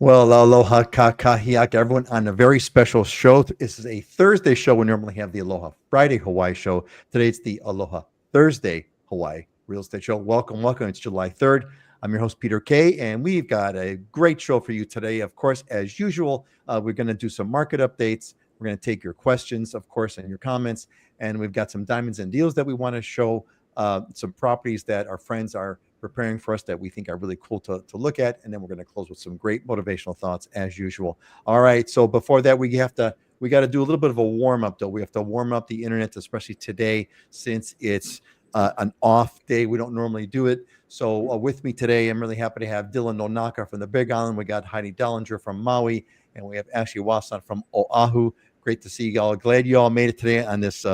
Well, aloha kakahiaka, everyone, on a very special show. This is a Thursday show. We normally have the Aloha Friday Hawaii show. Today it's the Aloha Thursday Hawaii real estate show. Welcome, welcome. It's July 3rd. I'm your host, Peter Kay, and we've got a great show for you today. Of course, as usual, we're going to do some market updates. We're going to take your questions, of course, and your comments. And we've got some diamonds and deals that we want to show, some properties that our friends are preparing for us that we think are really cool to look at. And then we're going to close with some great motivational thoughts as usual. All right. So before that, we got to do a little bit of a warm up though. We have to warm up the internet, especially today, since it's an off day. We don't normally do it. So with me today, I'm really happy to have Dylan Nonaka from the Big Island. We got Heidi Dellinger from Maui, and we have Ashley Wasson from Oahu. Great to see you all. Glad you all made it today on this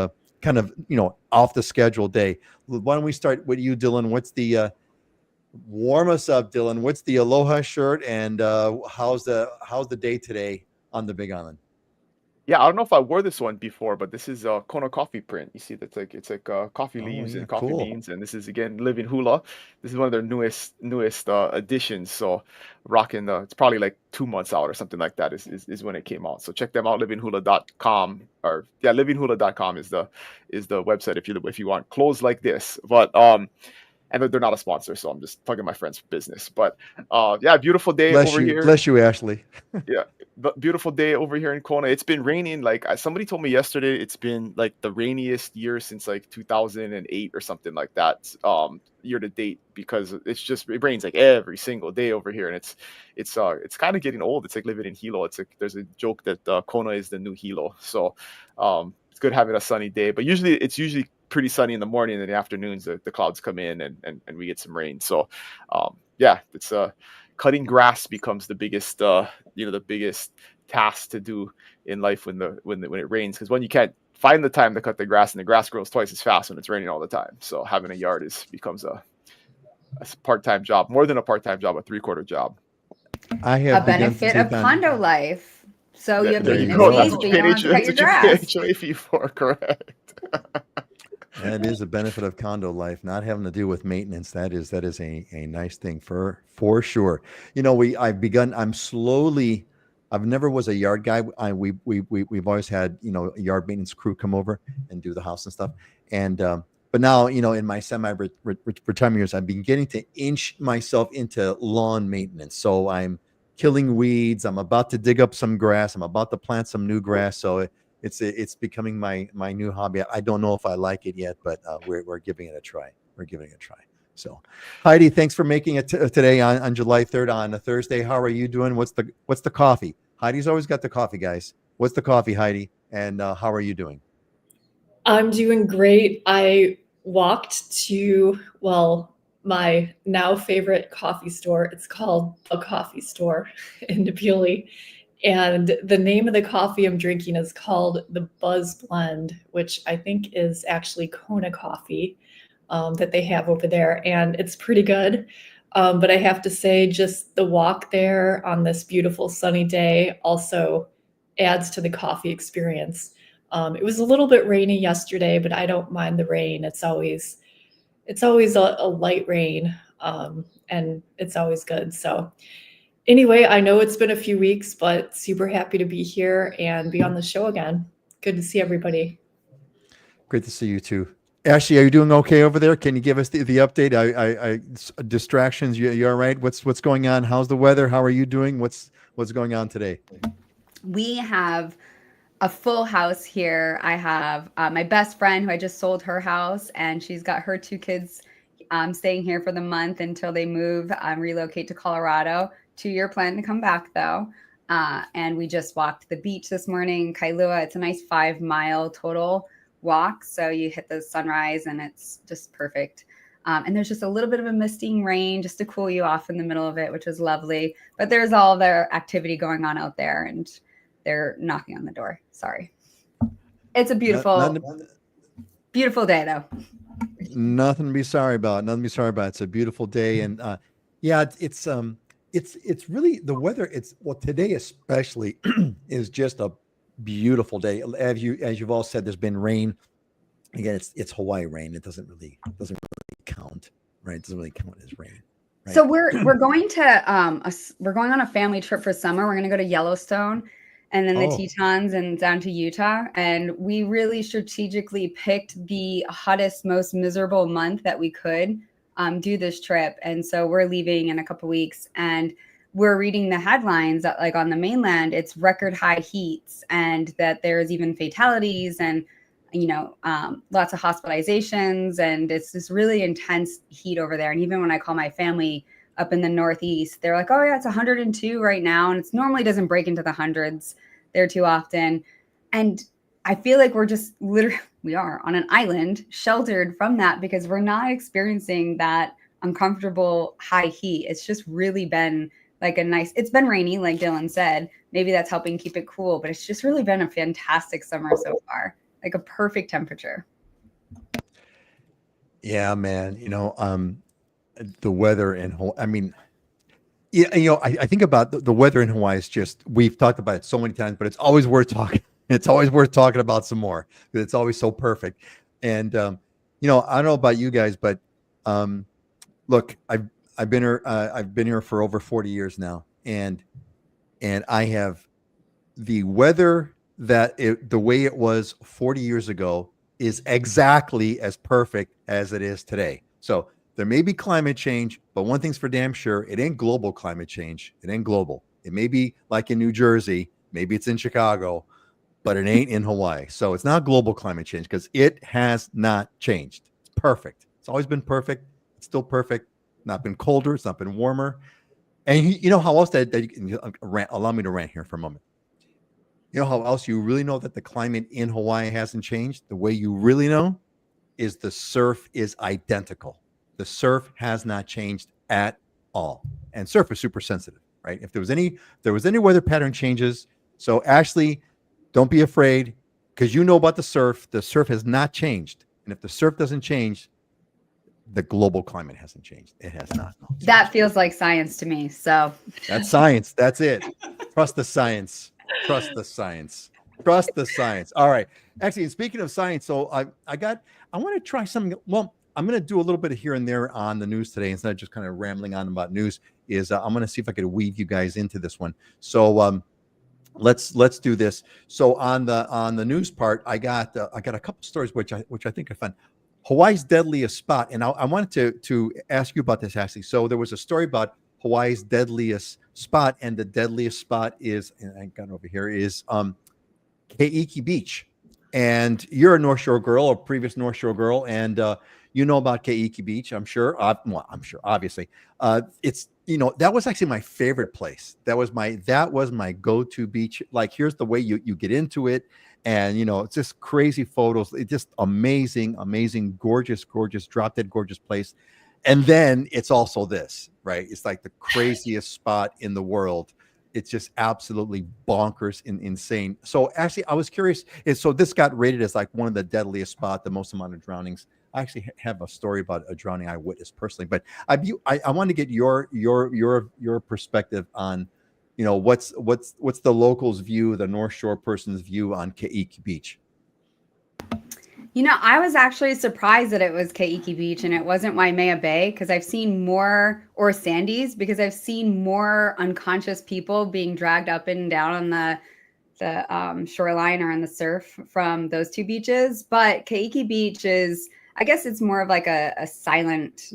kind of, off the schedule day. Why don't we start with you, Dylan? What's the warm us up, Dylan? What's the Aloha shirt, and how's the day today on the Big Island? Yeah, I don't know if I wore this one before, but this is a Kona coffee print. You see, it's like coffee Oh leaves yeah, and coffee cool. beans, and this is again Living Hula. This is one of their newest additions. So rocking it's probably like 2 months out or something like that is when it came out. So check them out, livinghula.com, or yeah, livinghula.com is the website if you want clothes like this. But and they're not a sponsor, so I'm just plugging my friend's business. But yeah, beautiful day over here. Bless you, Ashley. Yeah, but beautiful day over here in Kona. It's been raining. Like somebody told me yesterday, it's been like the rainiest year since like 2008 or something like that. Year to date, because it rains like every single day over here, and it's kind of getting old. It's like living in Hilo. It's like there's a joke that Kona is the new Hilo. So it's good having a sunny day, but it's usually pretty sunny in the morning, and in the afternoons the clouds come in and we get some rain. So yeah, it's cutting grass becomes the biggest the biggest task to do in life when it rains, because when you can't find the time to cut the grass, and the grass grows twice as fast when it's raining all the time. So having a yard becomes a part-time job, more than a part-time job, a 3/4 job. I A have begun to benefit take of on. condo life. So you have There There you you maintenance go. go. fees, but you don't have to cut That's your what you pay grass. HOA fee for, correct? That is a benefit of condo life, not having to deal with maintenance. That is a nice thing for sure. I'm slowly. I've never was a yard guy. We've always had a yard maintenance crew come over and do the house and stuff. And but now in my retirement years, I've been getting to inch myself into lawn maintenance. So I'm killing weeds. I'm about to dig up some grass. I'm about to plant some new grass. So it's becoming my new hobby. I don't know if I like it yet, but we're giving it a try. We're giving it a try. So, Heidi, thanks for making it today on July 3rd on a Thursday. How are you doing? What's the coffee? Heidi's always got the coffee, guys. What's the coffee, Heidi? And how are you doing? I'm doing great. I walked to, well, my now favorite coffee store. It's called A Coffee Store in Napoli. And the name of the coffee I'm drinking is called the Buzz Blend, which I think is actually Kona coffee that they have over there. And it's pretty good. But I have to say, just the walk there on this beautiful sunny day also adds to the coffee experience. It was a little bit rainy yesterday, but I don't mind the rain. It's always a light rain, and it's always good. So anyway, I know it's been a few weeks, but super happy to be here and be on the show again. Good to see everybody. Great to see you too. Ashley, are you doing okay over there? Can you give us the update? Distractions. You all right? What's going on? How's the weather? How are you doing? What's going on today? We have a full house here. I have my best friend who I just sold her house, and she's got her 2 kids staying here for the month until they move, relocate to Colorado. 2-year plan to come back though. And we just walked the beach this morning in Kailua. It's a nice 5-mile total walk. So you hit the sunrise and it's just perfect. And there's just a little bit of a misting rain just to cool you off in the middle of it, which is lovely. But there's all their activity going on out there, and they're knocking on the door. Sorry. It's a beautiful day though. Nothing to be sorry about. Nothing to be sorry about. It's a beautiful day, and yeah, it's really the weather. Today especially is just a beautiful day. As you've all said, there's been rain. Again, it's Hawaii rain. It doesn't really count, right? It doesn't really count as rain, So we're going to we're going on a family trip for summer. We're going to go to Yellowstone and then the Oh. Tetons and down to Utah. And we really strategically picked the hottest, most miserable month that we could do this trip. And so we're leaving in a couple weeks, and we're reading the headlines that, like, on the mainland, it's record high heats, and that there's even fatalities and lots of hospitalizations, and it's this really intense heat over there. And even when I call my family up in the Northeast, they're like, oh yeah, it's 102 right now. And it's normally doesn't break into the hundreds there too often. And I feel like we're just literally, we are on an island sheltered from that because we're not experiencing that uncomfortable high heat. It's just really been like it's been rainy, like Dylan said. Maybe that's helping keep it cool, but it's just really been a fantastic summer so far. Like a perfect temperature. Yeah, man. The weather in Hawaii. I mean, yeah, I think about the weather in Hawaii is just, we've talked about it so many times, but it's always worth talking. It's always worth talking about some more because it's always so perfect. And I don't know about you guys, but look, I've been here for over 40 years now, and I have the weather the way it was 40 years ago is exactly as perfect as it is today. So there may be climate change, but one thing's for damn sure, it ain't global climate change. It ain't global. It may be like in New Jersey, maybe it's in Chicago, but it ain't in Hawaii. So it's not global climate change because it has not changed. It's perfect. It's always been perfect. It's still perfect. Not been colder. It's not been warmer. And you know how else that you can allow me to rant here for a moment. You know how else you really know that the climate in Hawaii hasn't changed? The way you really know is the surf is identical. The surf has not changed at all. And surf is super sensitive, right? If there was any weather pattern changes, so Ashley, don't be afraid because you know about the surf. The surf has not changed. And if the surf doesn't change, the global climate hasn't changed. It has not. No, that feels like science to me. So that's science. That's it. Trust the science. Trust the science. Trust the science. All right. Actually, speaking of science, so I want to try something. Well, I'm going to do a little bit of here and there on the news today instead of just kind of rambling on about news. I'm going to see if I could weave you guys into this one. So let's do this. So on the news part, I got a couple stories which I think are fun. Hawaii's deadliest spot, and I wanted to ask you about this, Ashley. So there was a story about Hawaii's deadliest spot, and the deadliest spot is, and I got it over here, is Keiki Beach. And you're a North Shore girl, a previous North Shore girl, and you know about Keiki Beach, I'm sure. I'm sure, obviously. It's that was actually my favorite place. That was my go-to beach. Like, here's the way you get into it, and it's just crazy photos. It's just amazing, gorgeous, drop dead gorgeous place. And then it's also this, right? It's like the craziest spot in the world. It's just absolutely bonkers and insane. So actually, I was curious. So this got rated as like one of the deadliest spot, the most amount of drownings. I actually have a story about a drowning I witnessed personally, but I want to get your perspective on, what's the locals' view, the North Shore person's view on Keiki Beach. I was actually surprised that it was Keiki Beach and it wasn't Waimea Bay, because I've seen more, or Sandy's, because I've seen more unconscious people being dragged up and down on the shoreline or on the surf from those two beaches. But Keiki Beach is, I guess it's more of like a silent,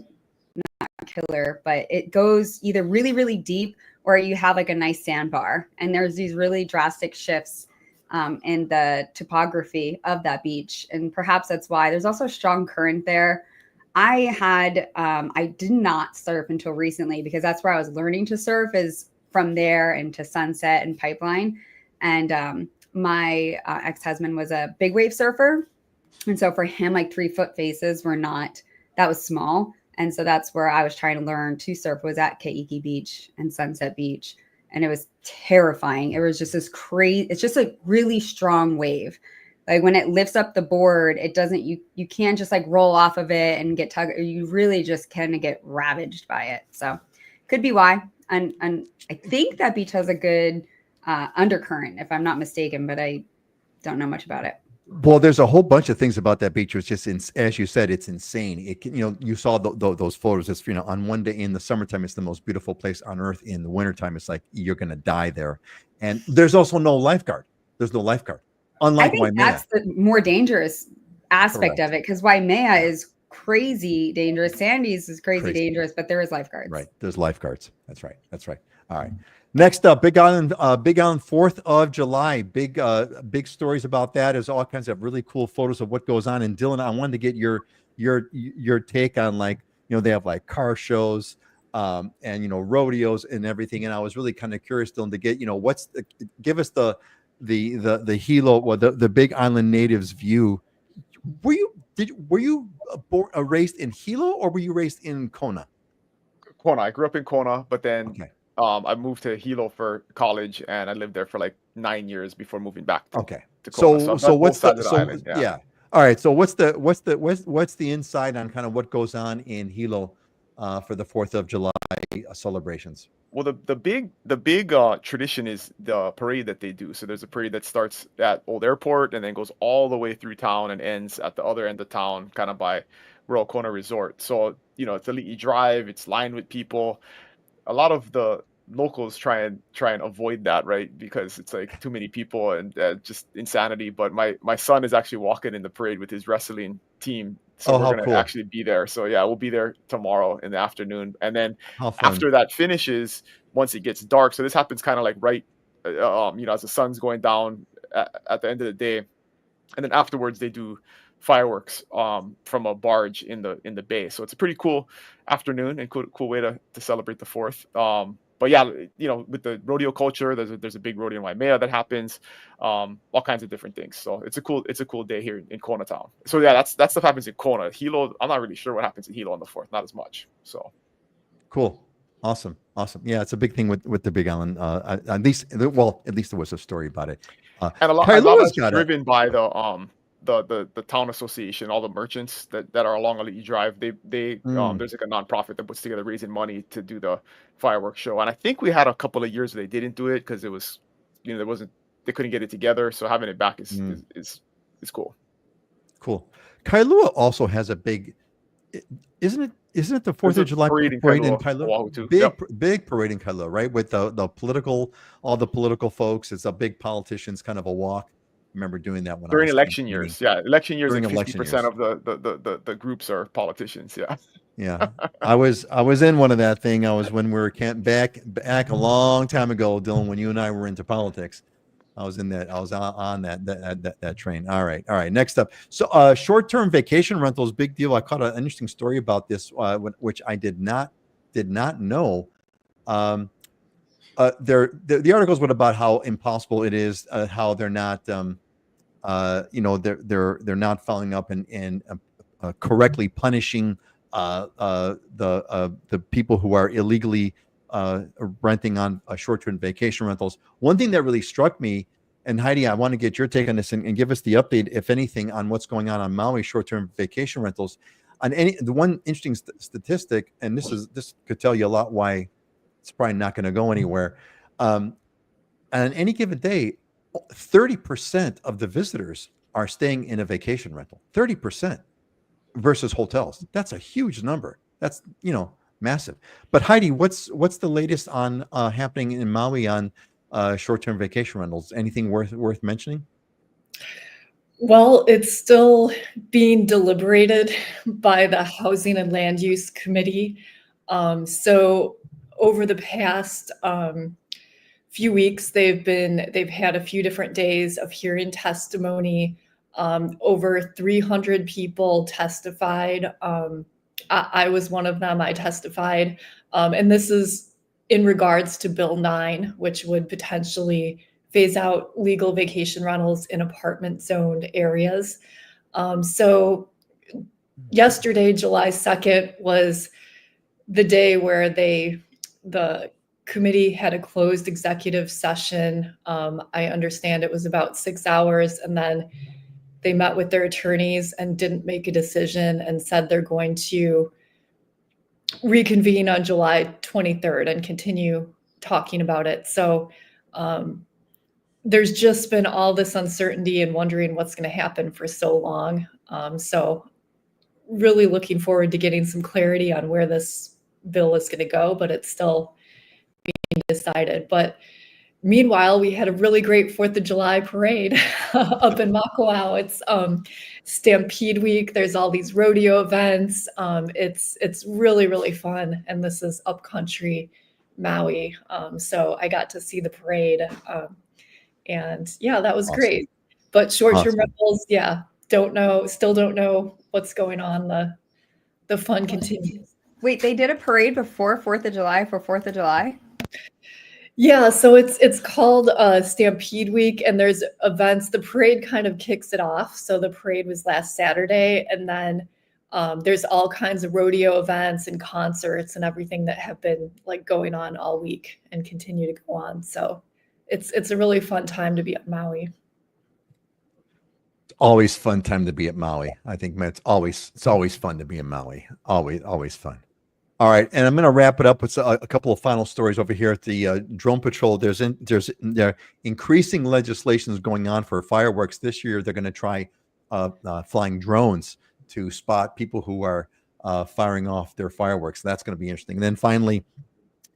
not killer, but it goes either really, really deep or you have like a nice sandbar. And there's these really drastic shifts in the topography of that beach. And perhaps that's why there's also a strong current there. I did not surf until recently because that's where I was learning to surf, is from there into Sunset and Pipeline. And my ex-husband was a big wave surfer. And so for him, like 3-foot faces that was small. And so that's where I was trying to learn to surf, was at Keiki Beach and Sunset Beach. And it was terrifying. It was just this crazy, it's just a really strong wave. Like when it lifts up the board, it doesn't, you can't just like roll off of it and get tugged. You really just kind of get ravaged by it. So could be why. And I think that beach has a good undercurrent, if I'm not mistaken, but I don't know much about it. Well, there's a whole bunch of things about that beach. It's just, as you said, it's insane. It can, you saw those photos. It's, on one day in the summertime, it's the most beautiful place on earth. In the wintertime, it's like you're going to die there. And there's also no lifeguard. There's no lifeguard. I Unlike think Waimea. that's the more dangerous aspect Correct. of it, because Waimea is crazy dangerous. Sandy's is crazy dangerous, but there is lifeguards. Right. There's lifeguards. That's right. That's right. All right. Next up, Big Island, 4th of July. Big stories about that. There's all kinds of really cool photos of what goes on. And Dylan, I wanted to get your take on, like, they have like car shows, and rodeos and everything. And I was really kind of curious, Dylan, to get, give us the Hilo, well, the Big Island natives view. Were you raised in Hilo, or were you raised in Kona? Kona. I grew up in Kona, but then I moved to Hilo for college, and I lived there for like 9 years before moving back to Kona. So what's the island, yeah. All right. So what's the insight on kind of what goes on in Hilo for the 4th of July celebrations? Well, the big tradition is the parade that they do. So there's a parade that starts at Old Airport and then goes all the way through town and ends at the other end of town, kind of by Royal Kona Resort. So it's a Ali'i Drive. It's lined with people. A lot of the locals try and avoid that, right? Because it's like too many people and just insanity. But my son is actually walking in the parade with his wrestling team. So we're going to actually be there. So yeah, we'll be there tomorrow in the afternoon. And then after that finishes, once it gets dark, so this happens kind of like right, as the sun's going down at the end of the day. And then afterwards they do fireworks from a barge in the bay. So it's a pretty cool afternoon and cool way to celebrate the 4th. But yeah, with the rodeo culture, there's a big rodeo in Waimea that happens, all kinds of different things. So it's a cool day here in Kona town. So yeah, that stuff happens in Kona. Hilo, I'm not really sure what happens in Hilo on the 4th, not as much. So cool, awesome. Yeah, it's a big thing with the Big Island. At least there was a story about it. And a lot of it's driven by the town association, all the merchants that are along Ali'i Drive. They there's like a nonprofit that puts together raising money to do the fireworks show. And I think we had a couple of years where they didn't do it because it was, they couldn't get it together. So having it back is cool. Cool. Kailua also has a big, isn't it the 4th of July parade in Kailua? Too. Big parade in Kailua, right? With all the political folks. It's a big politicians kind of a walk. Remember doing that during election years. Yeah, election years, like 50% of the groups are politicians. Yeah. Yeah, I was in one of that thing. I was when we were back a long time ago, Dylan, when you and I were into politics. I was in that. I was on that train. All right. Next up, so short-term vacation rentals, big deal. I caught an interesting story about this, which I did not know. The articles were about how impossible it is, how they're not, they're not following up and correctly punishing the people who are illegally renting on short-term vacation rentals. One thing that really struck me, and Heidi, I want to get your take on this and give us the update, if anything, on what's going on Maui short-term vacation rentals. The one interesting statistic, and this could tell you a lot why it's probably not going to go anywhere. On any given day, 30% of the visitors are staying in a vacation rental. 30% versus hotels. That's a huge number. That's massive. But Heidi, what's the latest on happening in Maui on short-term vacation rentals? Anything worth mentioning? Well, it's still being deliberated by the Housing and Land Use Committee. So over the past few weeks, they've had a few different days of hearing testimony. Over 300 people testified. I was one of them. I testified. And this is in regards to Bill 9, which would potentially phase out legal vacation rentals in apartment zoned areas. So yesterday, July 2nd, was the day where the committee had a closed executive session. I understand it was about 6 hours, and then they met with their attorneys and didn't make a decision and said they're going to reconvene on July 23rd and continue talking about it. So there's just been all this uncertainty and wondering what's going to happen for so long. So really looking forward to getting some clarity on where this bill is going to go, but it's still being decided. But meanwhile, we had a really great 4th of July parade up in Makawao. It's Stampede Week. There's all these rodeo events. It's really, really fun. And this is upcountry Maui. So I got to see the parade. And yeah, that was Awesome. great. But short-term Awesome. rentals, yeah, still don't know what's going on. The fun continues. Wait, they did a parade before 4th of July for 4th of July? Yeah, so it's called Stampede Week, and there's events. The parade kind of kicks it off. So the parade was last Saturday, and then there's all kinds of rodeo events and concerts and everything that have been like going on all week and continue to go on. So it's a really fun time to be at Maui. Always fun time to be at Maui. I think, man, it's always fun to be in Maui. Always fun. All right, and I'm going to wrap it up with a couple of final stories over here at the Drone Patrol. There's increasing legislation going on for fireworks this year. They're going to try flying drones to spot people who are firing off their fireworks. That's going to be interesting. And then finally,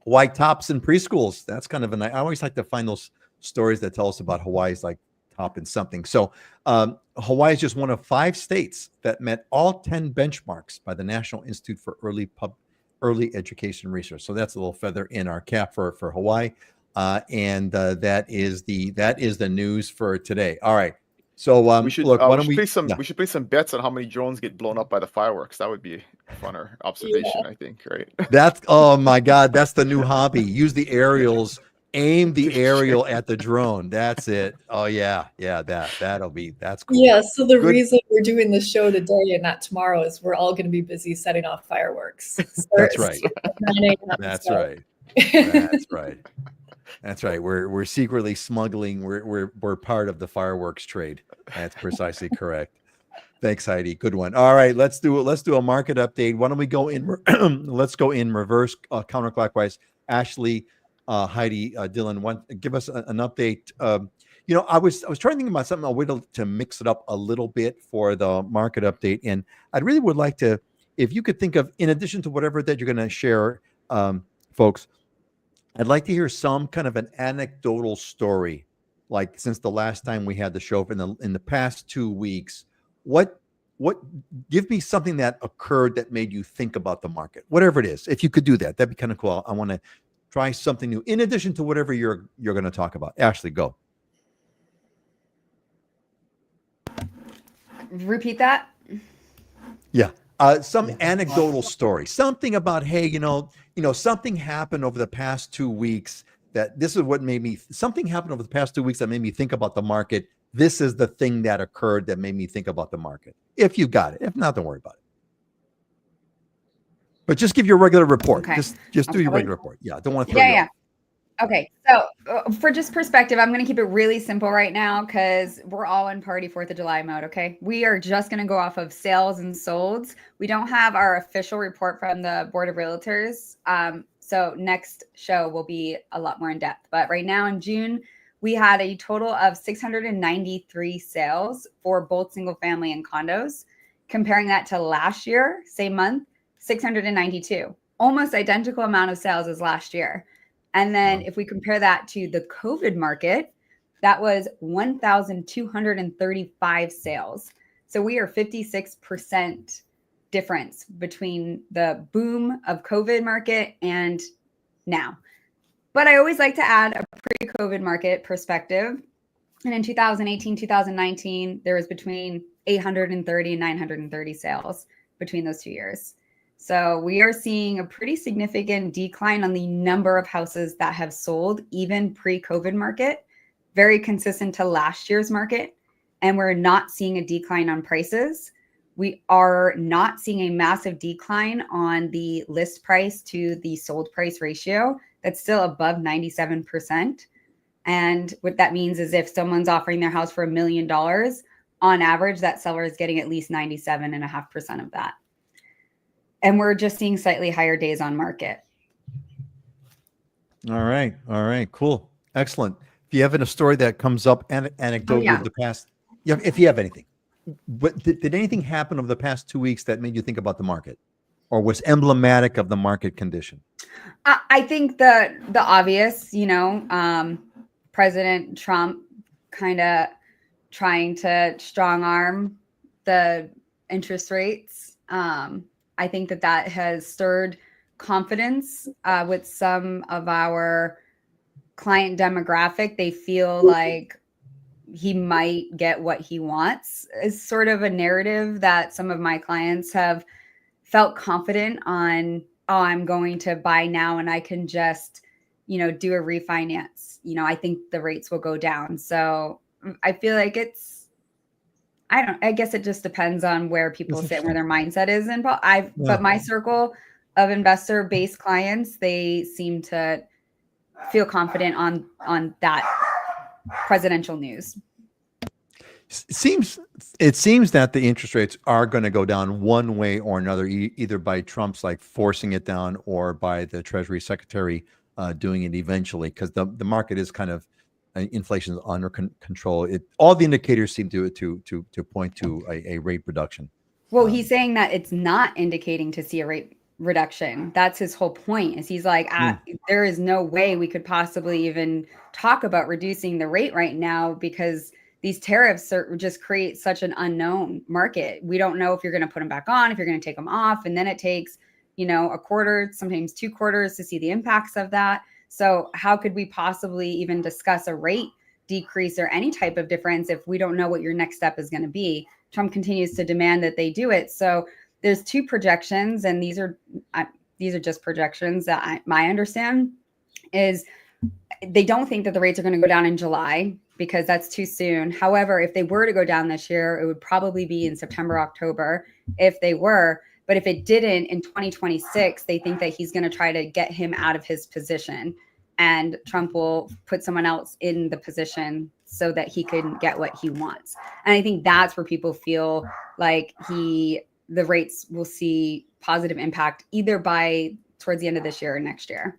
white tops in preschools. That's kind of I always like to find those stories that tell us about Hawaii's like top in something. So Hawaii is just one of 5 states that met all 10 benchmarks by the National Institute for Early Education Research. So that's a little feather in our cap for Hawaii. And that is the news for today. All right. So we should look, why don't we we should play some bets on how many drones get blown up by the fireworks. That would be a funner observation, I think, right? That's oh my God, that's the new hobby. Use the aerials, aim the aerial at the drone. That's it. Oh yeah, that's cool. Yeah, so the reason we're doing the show today and not tomorrow is we're all going to be busy setting off fireworks. That's right. At 9 a.m., That's so. right. That's right. That's right. We're secretly smuggling. We're part of the fireworks trade. That's precisely correct. Thanks, Heidi. Good one. All right, let's do a market update. Why don't we go in? Let's go in reverse, counterclockwise. Ashley, Heidi, Dylan, give us an update. I was trying to think about something, a way to mix it up a little bit for the market update, and I really would like to, if you could think of, in addition to whatever that you're going to share, folks, I'd like to hear some kind of an anecdotal story, like since the last time we had the show in the past 2 weeks. What give me something that occurred that made you think about the market, whatever it is. If you could do that, that'd be kind of cool. I want to try something new in addition to whatever you're going to talk about. Ashley, go. Repeat that. Yeah. Some anecdotal story, something about, hey, something happened over the past 2 weeks that this is what something happened over the past 2 weeks that made me think about the market. This is the thing that occurred that made me think about the market. If you got it, if not, don't worry about it. But just give your regular report. Okay. Just do your regular report. Yeah. Don't want to throw you off. Okay, so for just perspective, I'm going to keep it really simple right now because we're all in party 4th of July mode, okay? We are just going to go off of sales and solds. We don't have our official report from the Board of Realtors. So next show will be a lot more in depth. But right now in June, we had a total of 693 sales for both single family and condos. Comparing that to last year, same month, 692. Almost identical amount of sales as last year. And then if we compare that to the COVID market, that was 1,235 sales. So we are 56% difference between the boom of COVID market and now. But I always like to add a pre-COVID market perspective. And in 2018, 2019, there was between 830 and 930 sales between those 2 years. So we are seeing a pretty significant decline on the number of houses that have sold, even pre-COVID market, very consistent to last year's market. And we're not seeing a decline on prices. We are not seeing a massive decline on the list price to the sold price ratio. That's still above 97%. And what that means is if someone's offering their house for $1 million, on average, that seller is getting at least 97.5% of that. And we're just seeing slightly higher days on market. All right. Cool. Excellent. if you have a story that comes up anecdotally yeah. of the past, yeah, if you have anything, but did anything happen over the past 2 weeks that made you think about the market or was emblematic of the market condition? I think the obvious, President Trump kind of trying to strong arm the interest rates. I think that has stirred confidence with some of our client demographic. They feel like he might get what he wants, is sort of a narrative that some of my clients have felt confident on. Oh, I'm going to buy now and I can just do a refinance. I think the rates will go down. So I feel like I guess it just depends on where people sit, where their mindset is. And but my circle of investor based clients, they seem to feel confident on that presidential news. It seems that the interest rates are going to go down one way or another, either by Trump's like forcing it down or by the Treasury Secretary doing it eventually, because the market is kind of inflation is under control. All the indicators seem to point to a rate reduction. Well, he's saying that it's not indicating to see a rate reduction. That's his whole point. Is he's like, there is no way we could possibly even talk about reducing the rate right now because these tariffs just create such an unknown market. We don't know if you're going to put them back on, if you're going to take them off. And then it takes, a quarter, sometimes 2 quarters to see the impacts of that. So how could we possibly even discuss a rate decrease or any type of difference if we don't know what your next step is going to be? Trump continues to demand that they do it. So there's 2 projections, and these are just projections that I understand is they don't think that the rates are going to go down in July because that's too soon. However, if they were to go down this year, it would probably be in September, October, if they were. But if it didn't in 2026, they think that he's going to try to get him out of his position, and Trump will put someone else in the position so that he can get what he wants. And I think that's where people feel like the rates will see positive impact either by towards the end of this year or next year.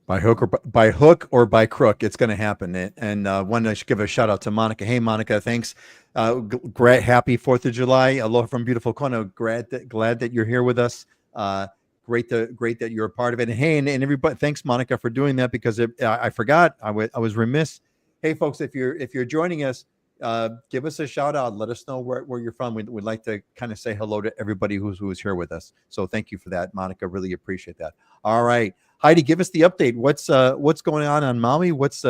By hook or by crook, it's going to happen. And one, I should give a shout out to Monica. Hey, Monica, thanks. Great, happy 4th of July. Aloha from beautiful Kona. Glad that you're here with us. Great that you're a part of it. And hey, and everybody, thanks, Monica, for doing that because I forgot. I was remiss. Hey, folks, if you're joining us, give us a shout out. Let us know where you're from. We'd like to kind of say hello to everybody who's here with us. So thank you for that, Monica. Really appreciate that. All right. Heidi, give us the update. What's going on Maui? What's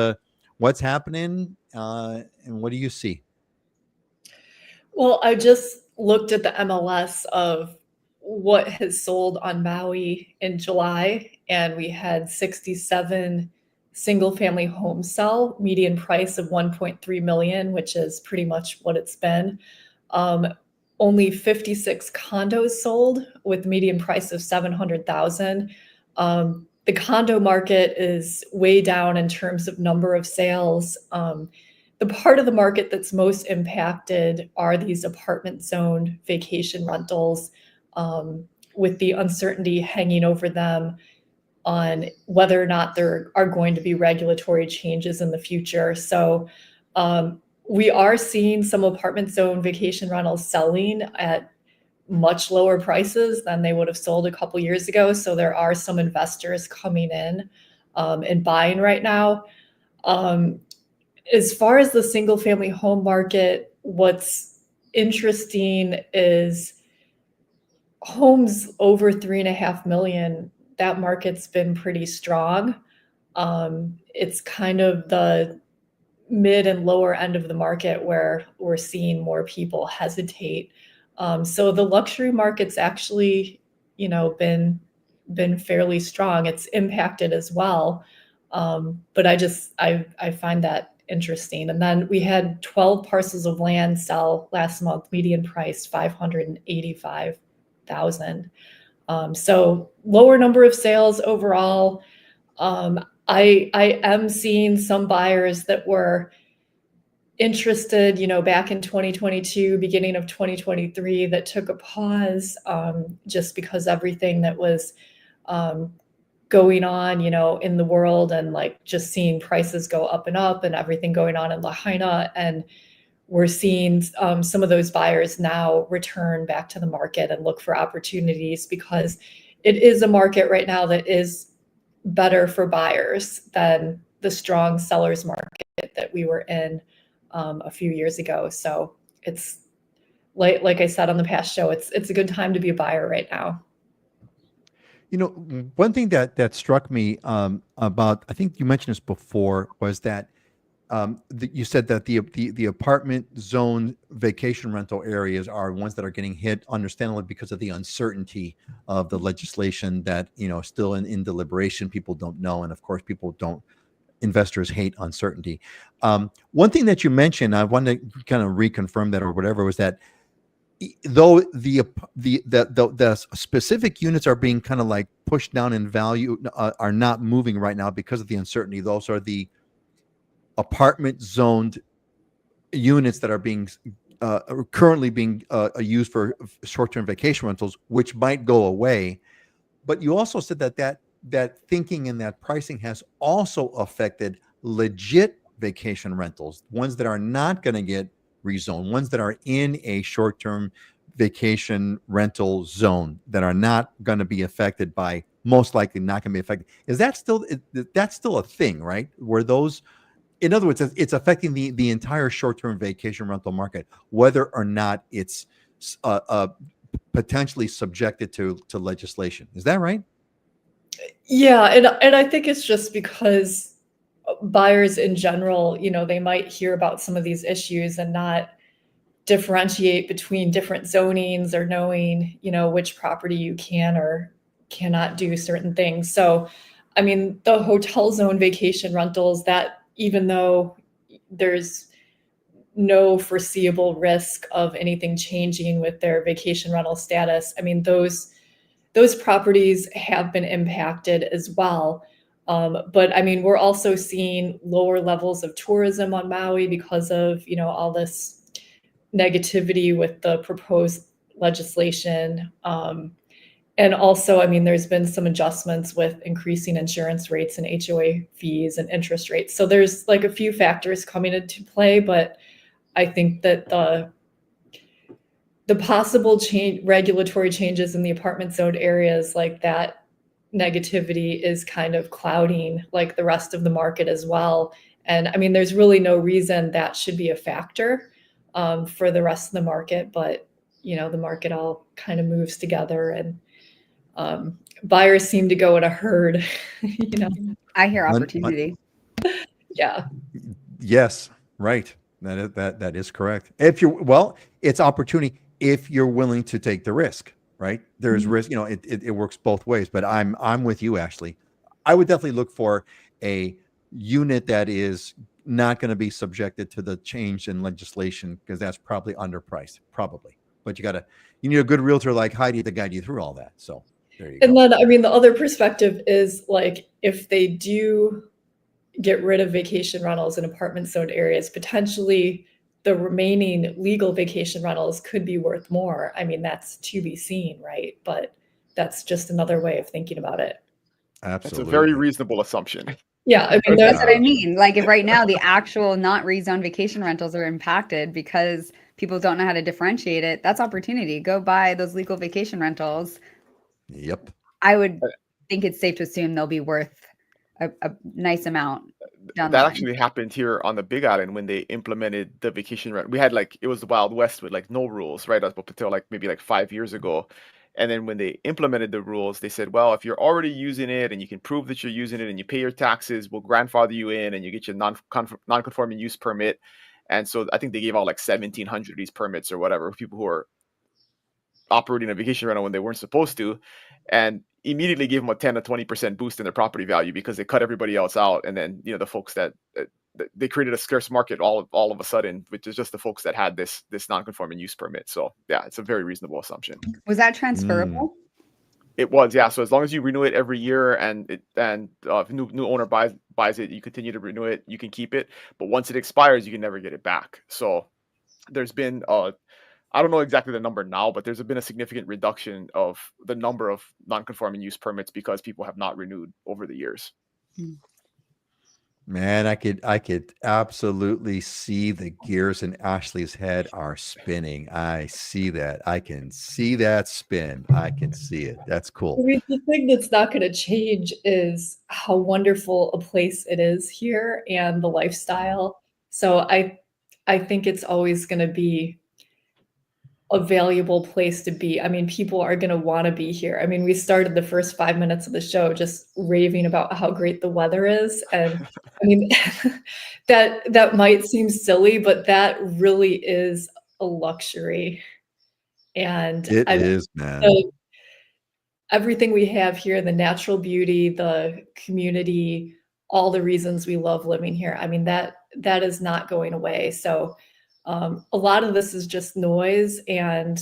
happening? And what do you see? Well, I just looked at the MLS of what has sold on Maui in July, and we had 67 single-family homes sell, median price of $1.3 million, which is pretty much what it's been. Only 56 condos sold with median price of $700,000. The condo market is way down in terms of number of sales. The part of the market that's most impacted are these apartment zone vacation rentals, with the uncertainty hanging over them on whether or not there are going to be regulatory changes in the future. So we are seeing some apartment zone vacation rentals selling at much lower prices than they would have sold a couple years ago. So there are some investors coming in and buying right now. As far as the single family home market, what's interesting is homes over 3.5 million, that market's been pretty strong. It's kind of the mid and lower end of the market where we're seeing more people hesitate. So the luxury market's actually, been fairly strong. It's impacted as well. But I find that interesting. And then we had 12 parcels of land sell last month, median price $585,000. So lower number of sales overall. I am seeing some buyers that were interested, back in 2022, beginning of 2023, that took a pause just because everything that was going on, in the world, and like just seeing prices go up and everything going on in Lahaina. And we're seeing some of those buyers now return back to the market and look for opportunities, because it is a market right now that is better for buyers than the strong sellers market that we were in a few years ago. So it's like I said on the past show, it's a good time to be a buyer right now. One thing that struck me about, I think you mentioned this before, was that you said that the apartment zone vacation rental areas are ones that are getting hit, understandably, because of the uncertainty of the legislation that still in deliberation. People don't know, and of course, investors hate uncertainty. One thing that you mentioned, I wanted to kind of reconfirm that or whatever, was that though the specific units are being kind of like pushed down in value, are not moving right now because of the uncertainty. Those are the apartment zoned units that are being currently being used for short-term vacation rentals, which might go away. But you also said that thinking and that pricing has also affected legit vacation rentals, ones that are not going to get rezoned, ones that are in a short-term vacation rental zone that are not going to be affected by, most likely not going to be affected. That's still a thing, right? Where those, in other words, it's affecting the entire short-term vacation rental market, whether or not it's potentially subjected to legislation. Is that right? Yeah, and I think it's just because buyers in general, they might hear about some of these issues and not differentiate between different zonings, or knowing, which property you can or cannot do certain things. So, I mean, the hotel zone vacation rentals, that even though there's no foreseeable risk of anything changing with their vacation rental status, I mean, those properties have been impacted as well. But I mean, we're also seeing lower levels of tourism on Maui because of, all this negativity with the proposed legislation. And also, I mean, there's been some adjustments with increasing insurance rates and HOA fees and interest rates. So there's like a few factors coming into play, but I think that the possible regulatory changes in the apartment zoned areas, like that negativity is kind of clouding like the rest of the market as well. And I mean, there's really no reason that should be a factor for the rest of the market, but the market all kind of moves together, and buyers seem to go in a herd. I hear opportunity. Yeah. Yes, right. That is correct. It's opportunity if you're willing to take the risk, right? There's risk. It works both ways. But I'm with you, Ashley. I would definitely look for a unit that is not going to be subjected to the change in legislation, because that's probably underpriced, probably. But you need a good realtor like Heidi to guide you through all that. So there you go. And then, I mean, the other perspective is like, if they do get rid of vacation rentals in apartment zoned areas, potentially the remaining legal vacation rentals could be worth more. I mean, that's to be seen, right? But that's just another way of thinking about it. Absolutely. That's a very reasonable assumption. Yeah, I mean, that's what I mean. Like, if right now the actual not rezoned vacation rentals are impacted because people don't know how to differentiate it, that's opportunity. Go buy those legal vacation rentals. Yep. I would think it's safe to assume they'll be worth a nice amount down the That line. actually happened here on the Big Island when they implemented the vacation rent. We had it was the Wild West with like no rules, right? Up until maybe 5 years ago. And then when they implemented the rules, they said, well, if you're already using it and you can prove that you're using it and you pay your taxes, we'll grandfather you in and you get your non-conforming use permit. And so I think they gave out 1,700 of these permits or whatever, people who are operating a vacation rental when they weren't supposed to, and immediately gave them a 10 to 20% boost in their property value because they cut everybody else out. And then, the folks that they created a scarce market all of a sudden, which is just the folks that had this non-conforming use permit. So yeah, it's a very reasonable assumption. Was that transferable? It was, yeah. So as long as you renew it every year, and if new owner buys it, you continue to renew it, you can keep it. But once it expires, you can never get it back. So there's been I don't know exactly the number now, but there's been a significant reduction of the number of non-conforming use permits because people have not renewed over the years. Man, I could absolutely see the gears in Ashley's head are spinning. I see that. I can see that spin. I can see it. That's I cool. mean, the thing that's not going to change is how wonderful a place it is here and the lifestyle. So I think it's always going to be a valuable place to be. I mean, people are going to want to be here. I mean, we started the first 5 minutes of the show just raving about how great the weather is, and I mean, that might seem silly, but that really is a luxury. And It I is, man. the everything we have here, the natural beauty, the community, all the reasons we love living here. I mean, that is not going away. So a lot of this is just noise. And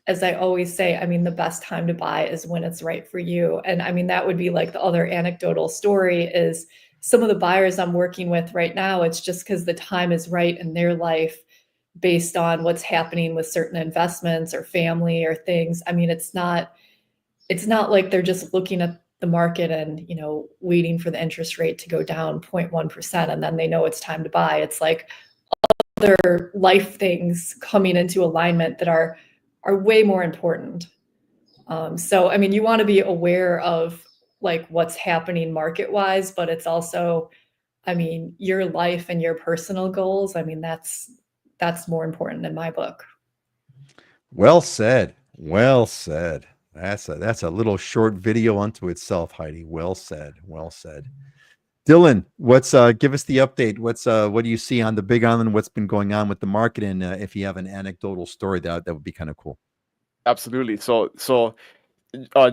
as I always say, I mean, the best time to buy is when it's right for you. And I mean, that would be like the other anecdotal story is some of the buyers I'm working with right now, it's just because the time is right in their life based on what's happening with certain investments or family or things. I mean, it's not like they're just looking at the market and, waiting for the interest rate to go down 0.1% and then they know it's time to buy. It's like other life things coming into alignment that are way more important. So I mean, you want to be aware of like what's happening market wise, but it's also, I mean, your life and your personal goals. I mean, that's more important in my book. Well said. Well said. That's a little short video unto itself, Heidi. Well said. Well said. Dylan, what's give us the update. What do you see on the Big Island? What's been going on with the market? And if you have an anecdotal story, that would be kind of cool. Absolutely. So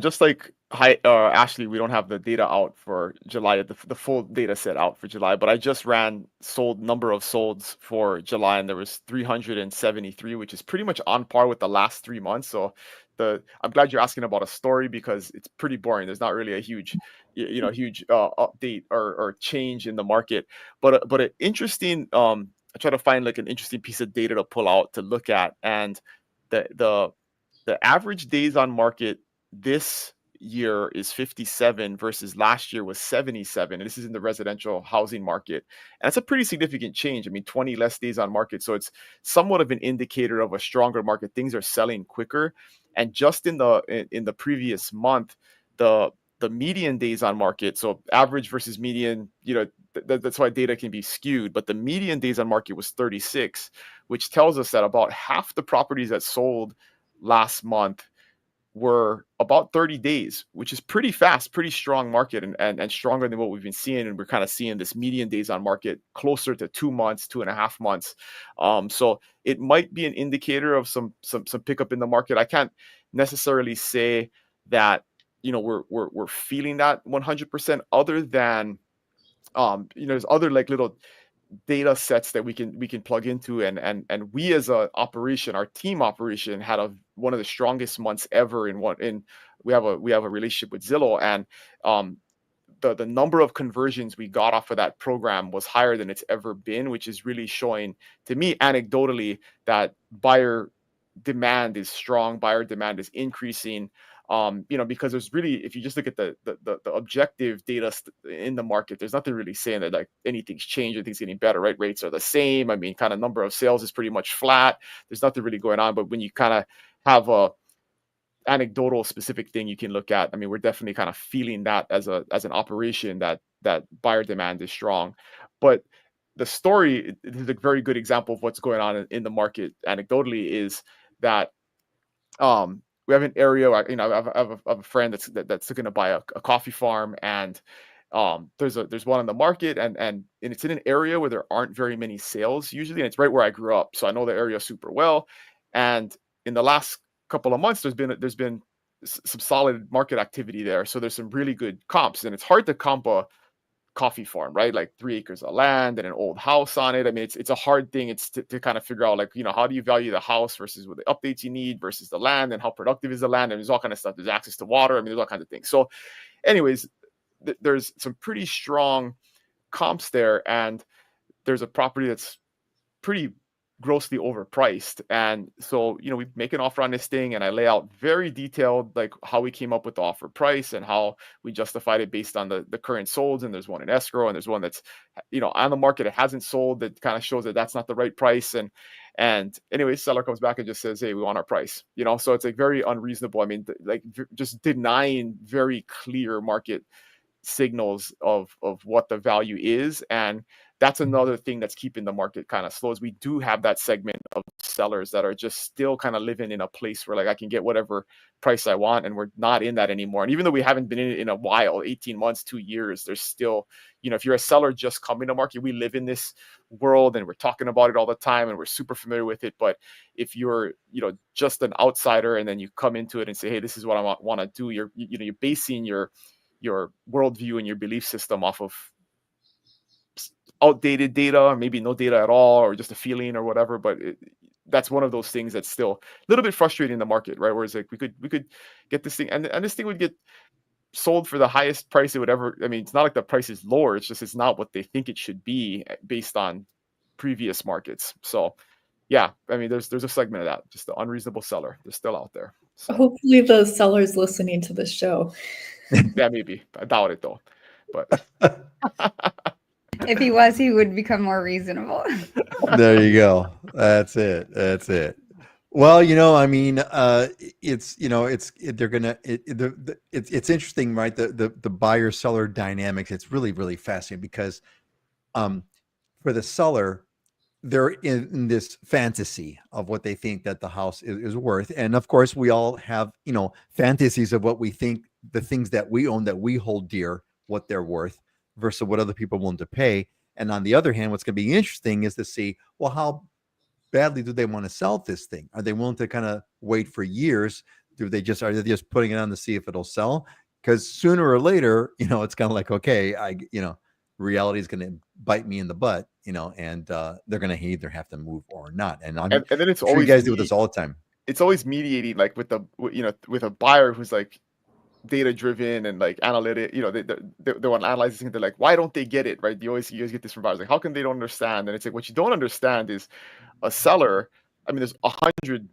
just like Ashley, we don't have the data out for July, the full data set out for July, but I just ran number of solds for July, and there was 373, which is pretty much on par with the last 3 months. So I'm glad you're asking about a story because it's pretty boring. There's not really a huge, huge update or change in the market, but an interesting. I try to find like an interesting piece of data to pull out to look at, and the average days on market this year is 57 versus last year was 77, and this is in the residential housing market, and that's a pretty significant change. I mean, 20 less days on market, so it's somewhat of an indicator of a stronger market. Things are selling quicker, and just in the previous month, the median days on market, so average versus median, that's why data can be skewed, but the median days on market was 36, which tells us that about half the properties that sold last month were about 30 days, which is pretty fast, pretty strong market, and stronger than what we've been seeing. And we're kind of seeing this median days on market closer to 2 months, 2.5 months. So it might be an indicator of some pickup in the market. I can't necessarily say that we're feeling that 100%, other than there's other like little data sets that we can plug into, and we as a operation, our team operation, had one of the strongest months ever we have a relationship with Zillow, and the number of conversions we got off of that program was higher than it's ever been, which is really showing to me anecdotally that buyer demand is strong, buyer demand is increasing. Because there's really, if you just look at the objective data in the market, there's nothing really saying that like anything's changed, anything's getting better, right? Rates are the same. I mean, kind of number of sales is pretty much flat. There's nothing really going on. But when you kind of have a anecdotal specific thing you can look at, I mean, we're definitely kind of feeling that as an operation that buyer demand is strong. But the story is a very good example of what's going on in the market anecdotally, is that we have an area where, I have a friend that's looking to buy a coffee farm, and there's one on the market, and it's in an area where there aren't very many sales usually, and it's right where I grew up, so I know the area super well. And in the last couple of months, there's been some solid market activity there, so there's some really good comps, and it's hard to comp a coffee farm, right? Like 3 acres of land and an old house on it. I mean, it's a hard thing. It's to kind of figure out, like, how do you value the house versus what the updates you need versus the land, and how productive is the land, and there's all kind of stuff. There's access to water. I mean, there's all kinds of things. So anyways, there's some pretty strong comps there, and there's a property that's pretty grossly overpriced. And so, we make an offer on this thing, and I lay out very detailed, like, how we came up with the offer price and how we justified it based on the current solds. And there's one in escrow, and there's one that's, on the market, it hasn't sold, that kind of shows that that's not the right price. And anyway, seller comes back and just says, hey, we want our price, so it's like very unreasonable. I mean, like, just denying very clear market signals of what the value is. And that's another thing that's keeping the market kind of slow, is we do have that segment of sellers that are just still kind of living in a place where, like, I can get whatever price I want, and we're not in that anymore. And even though we haven't been in it in a while, 18 months, 2 years, there's still, if you're a seller just coming to market, we live in this world and we're talking about it all the time and we're super familiar with it. But if you're, just an outsider, and then you come into it and say, hey, this is what I want to do, you're basing your worldview and your belief system off of outdated data, or maybe no data at all, or just a feeling or whatever. But that's one of those things that's still a little bit frustrating in the market, right? Whereas, like, we could get this thing, and this thing would get sold for the highest price it would ever. I mean, it's not like the price is lower, it's just it's not what they think it should be based on previous markets. So yeah, I mean, there's a segment of that, just the unreasonable seller. They're still out there. So Hopefully the seller's listening to this show. yeah, maybe. I doubt it though. But If he was, he would become more reasonable. There you go. That's it. Well, I mean, it's interesting, right? The buyer seller dynamics. It's really, really fascinating because for the seller, they're in this fantasy of what they think that the house is worth. And of course, we all have, fantasies of what we think the things that we own, that we hold dear, what they're worth versus what other people are willing to pay. And on the other hand, what's going to be interesting is to see, well, how badly do they want to sell this thing? Are they willing to kind of wait for years? Are they just putting it on to see if it'll sell? Because sooner or later, it's kind of like, okay, reality is going to bite me in the butt, and they're going to either have to move or not. And then it's sure always, you guys deal with this all the time. It's always mediating, like, with a buyer who's like data driven and like analytic, they want to analyze this thing. They're like, why don't they get it right? You always get this from buyers, like, how can they don't understand? And it's like, what you don't understand is a seller. I mean, there's 100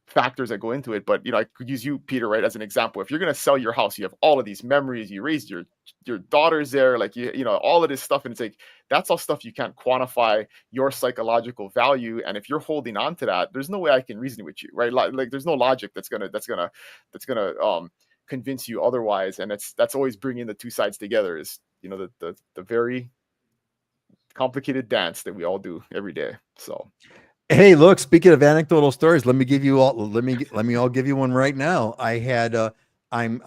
factors that go into it, but I could use you, Peter, right, as an example. If you're going to sell your house, you have all of these memories, you raised your daughters there, like, all of this stuff, and it's like, that's all stuff you can't quantify your psychological value. And if you're holding on to that, there's no way I can reason with you, right? Like, there's no logic that's gonna convince you otherwise. And that's always bringing the two sides together, is the very complicated dance that we all do every day. So hey, look, speaking of anecdotal stories, let me give you all give you one right now. I had I'm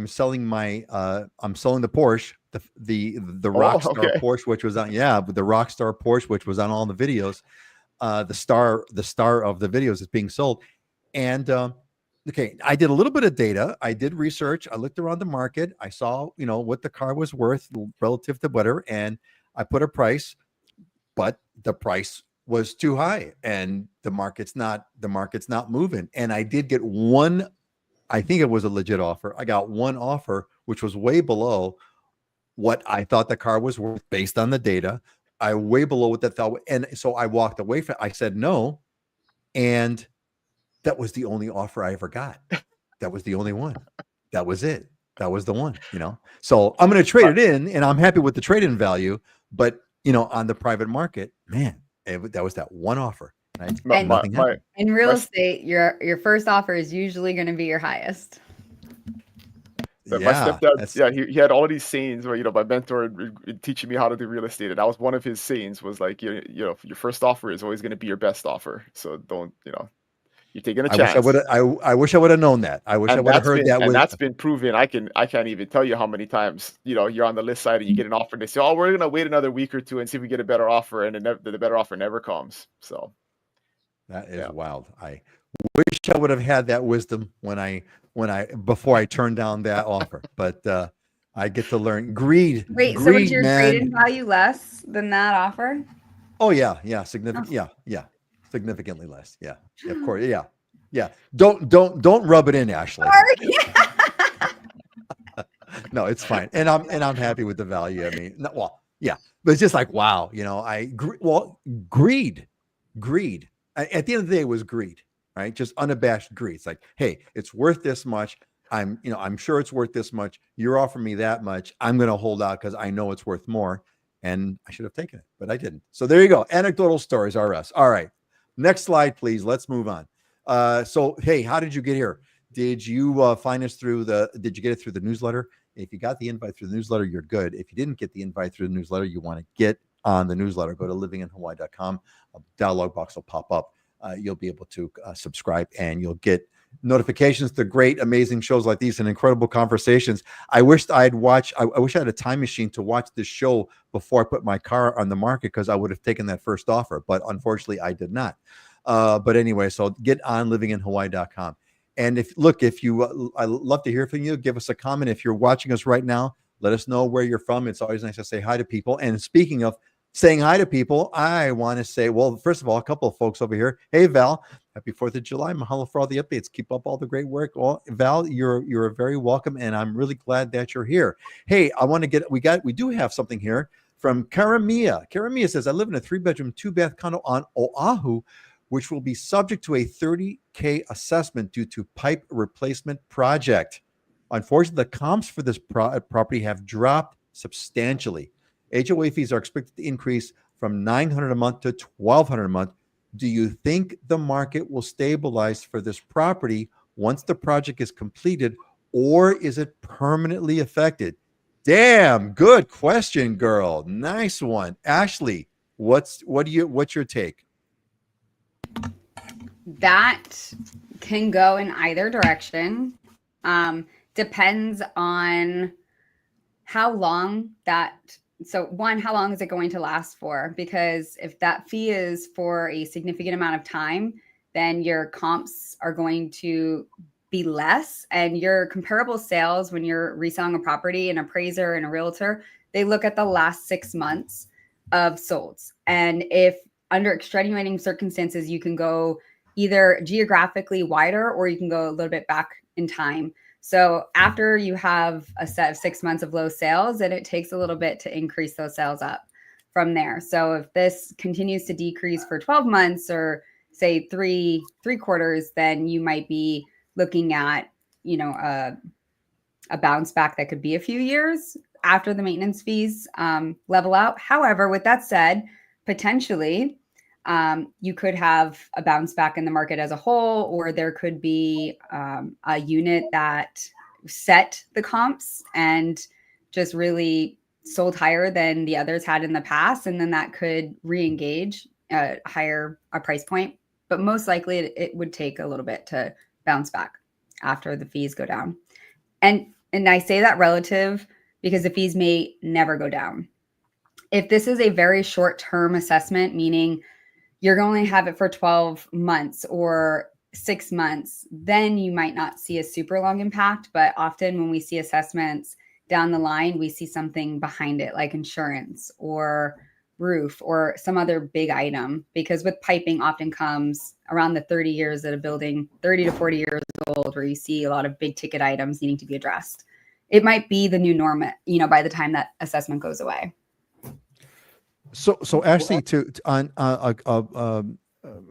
selling I'm selling the Porsche, the Rockstar Porsche, which was on the Rockstar Porsche, which was on all the videos. The star of the videos is being sold. And okay, I did a little bit of data. I did research. I looked around the market. I saw, what the car was worth relative to whatever, and I put a price, but the price was too high, and the market's not moving. And I did get one, I think it was a legit offer. I got one offer, which was way below what I thought the car was worth based on the data. I way below what that thought. And so I walked away from it. I said no. And that was the only offer I ever got. That was the only one. That was it. That was the one, So I'm going to trade it in, and I'm happy with the trade-in value. But, on the private market, man, that was that one offer. In real estate, your first offer is usually going to be your highest. My stepdad, he had all of these sayings where, my mentor teaching me how to do real estate, and that was one of his sayings, was like, your first offer is always going to be your best offer. So don't, you're taking a chance. I wish I would have known that. I wish I would have heard that. And that's been proven. I can't even tell you how many times, you're on the list side and you get an offer and they say, oh, we're going to wait another week or two and see if we get a better offer. And the better offer never comes. So that is wild. I wish I would have had that wisdom before I turned down that offer, but I get to learn greed. Wait, so was your trade-in value less than that offer? Oh yeah. Significant. Oh. Yeah. Significantly less. Yeah. Of course. Yeah. Don't rub it in, Ashley. No, it's fine. And I'm happy with the value. I mean, but it's just like, wow, greed. greed. At the end of the day, it was greed, right? Just unabashed greed. It's like, hey, it's worth this much. I'm sure it's worth this much. You're offering me that much. I'm going to hold out because I know it's worth more. And I should have taken it, but I didn't. So there you go. Anecdotal stories are us. All right. Next slide, please. Let's move on. So, hey, how did you get here? Did you find us did you get it through the newsletter? If you got the invite through the newsletter, you're good. If you didn't get the invite through the newsletter, you want to get on the newsletter. Go to livinginhawaii.com. A dialog box will pop up. You'll be able to subscribe and you'll get notifications to great, amazing shows like these and incredible conversations. I wish I had a time machine to watch this show before I put my car on the market, because I would have taken that first offer, but unfortunately I did not. But anyway, so get on livinginhawaii.com. And I'd love to hear from you. Give us a comment. If you're watching us right now, let us know where you're from. It's always nice to say hi to people. And speaking of saying hi to people, I want to say, well, first of all, a couple of folks over here. Hey, Val, happy 4th of July. Mahalo for all the updates. Keep up all the great work. Well, Val, you're very welcome, and I'm really glad that you're here. Hey, we do have something here from Karamia. Karamia says, I live in a 3-bedroom, 2-bath condo on Oahu, which will be subject to a $30K assessment due to pipe replacement project. Unfortunately, the comps for this property have dropped substantially. HOA fees are expected to increase from $900 a month to $1,200 a month. Do you think the market will stabilize for this property once the project is completed, or is it permanently affected? Damn, good question, girl. Nice one. Ashley, what's your take? That can go in either direction. Depends on how long how long is it going to last for? Because if that fee is for a significant amount of time, then your comps are going to be less, and your comparable sales when you're reselling a property, an appraiser and a realtor, they look at the last 6 months of solds. And if under extenuating circumstances, you can go either geographically wider or you can go a little bit back in time. So after you have a set of 6 months of low sales, then it takes a little bit to increase those sales up from there. So if this continues to decrease for 12 months or say three quarters, then you might be looking at, a bounce back that could be a few years after the maintenance fees level out. However, with that said, potentially you could have a bounce back in the market as a whole, or there could be a unit that set the comps and just really sold higher than the others had in the past. And then that could re-engage at a price point. But most likely it would take a little bit to bounce back after the fees go down. And I say that relative because the fees may never go down. If this is a very short-term assessment, meaning you're going to have it for 12 months or 6 months, then you might not see a super long impact. But often when we see assessments down the line, we see something behind it, like insurance or roof or some other big item, because with piping often comes around the 30 years that a building, 30 to 40 years old, where you see a lot of big ticket items needing to be addressed. It might be the new norm, by the time that assessment goes away. So Ashley,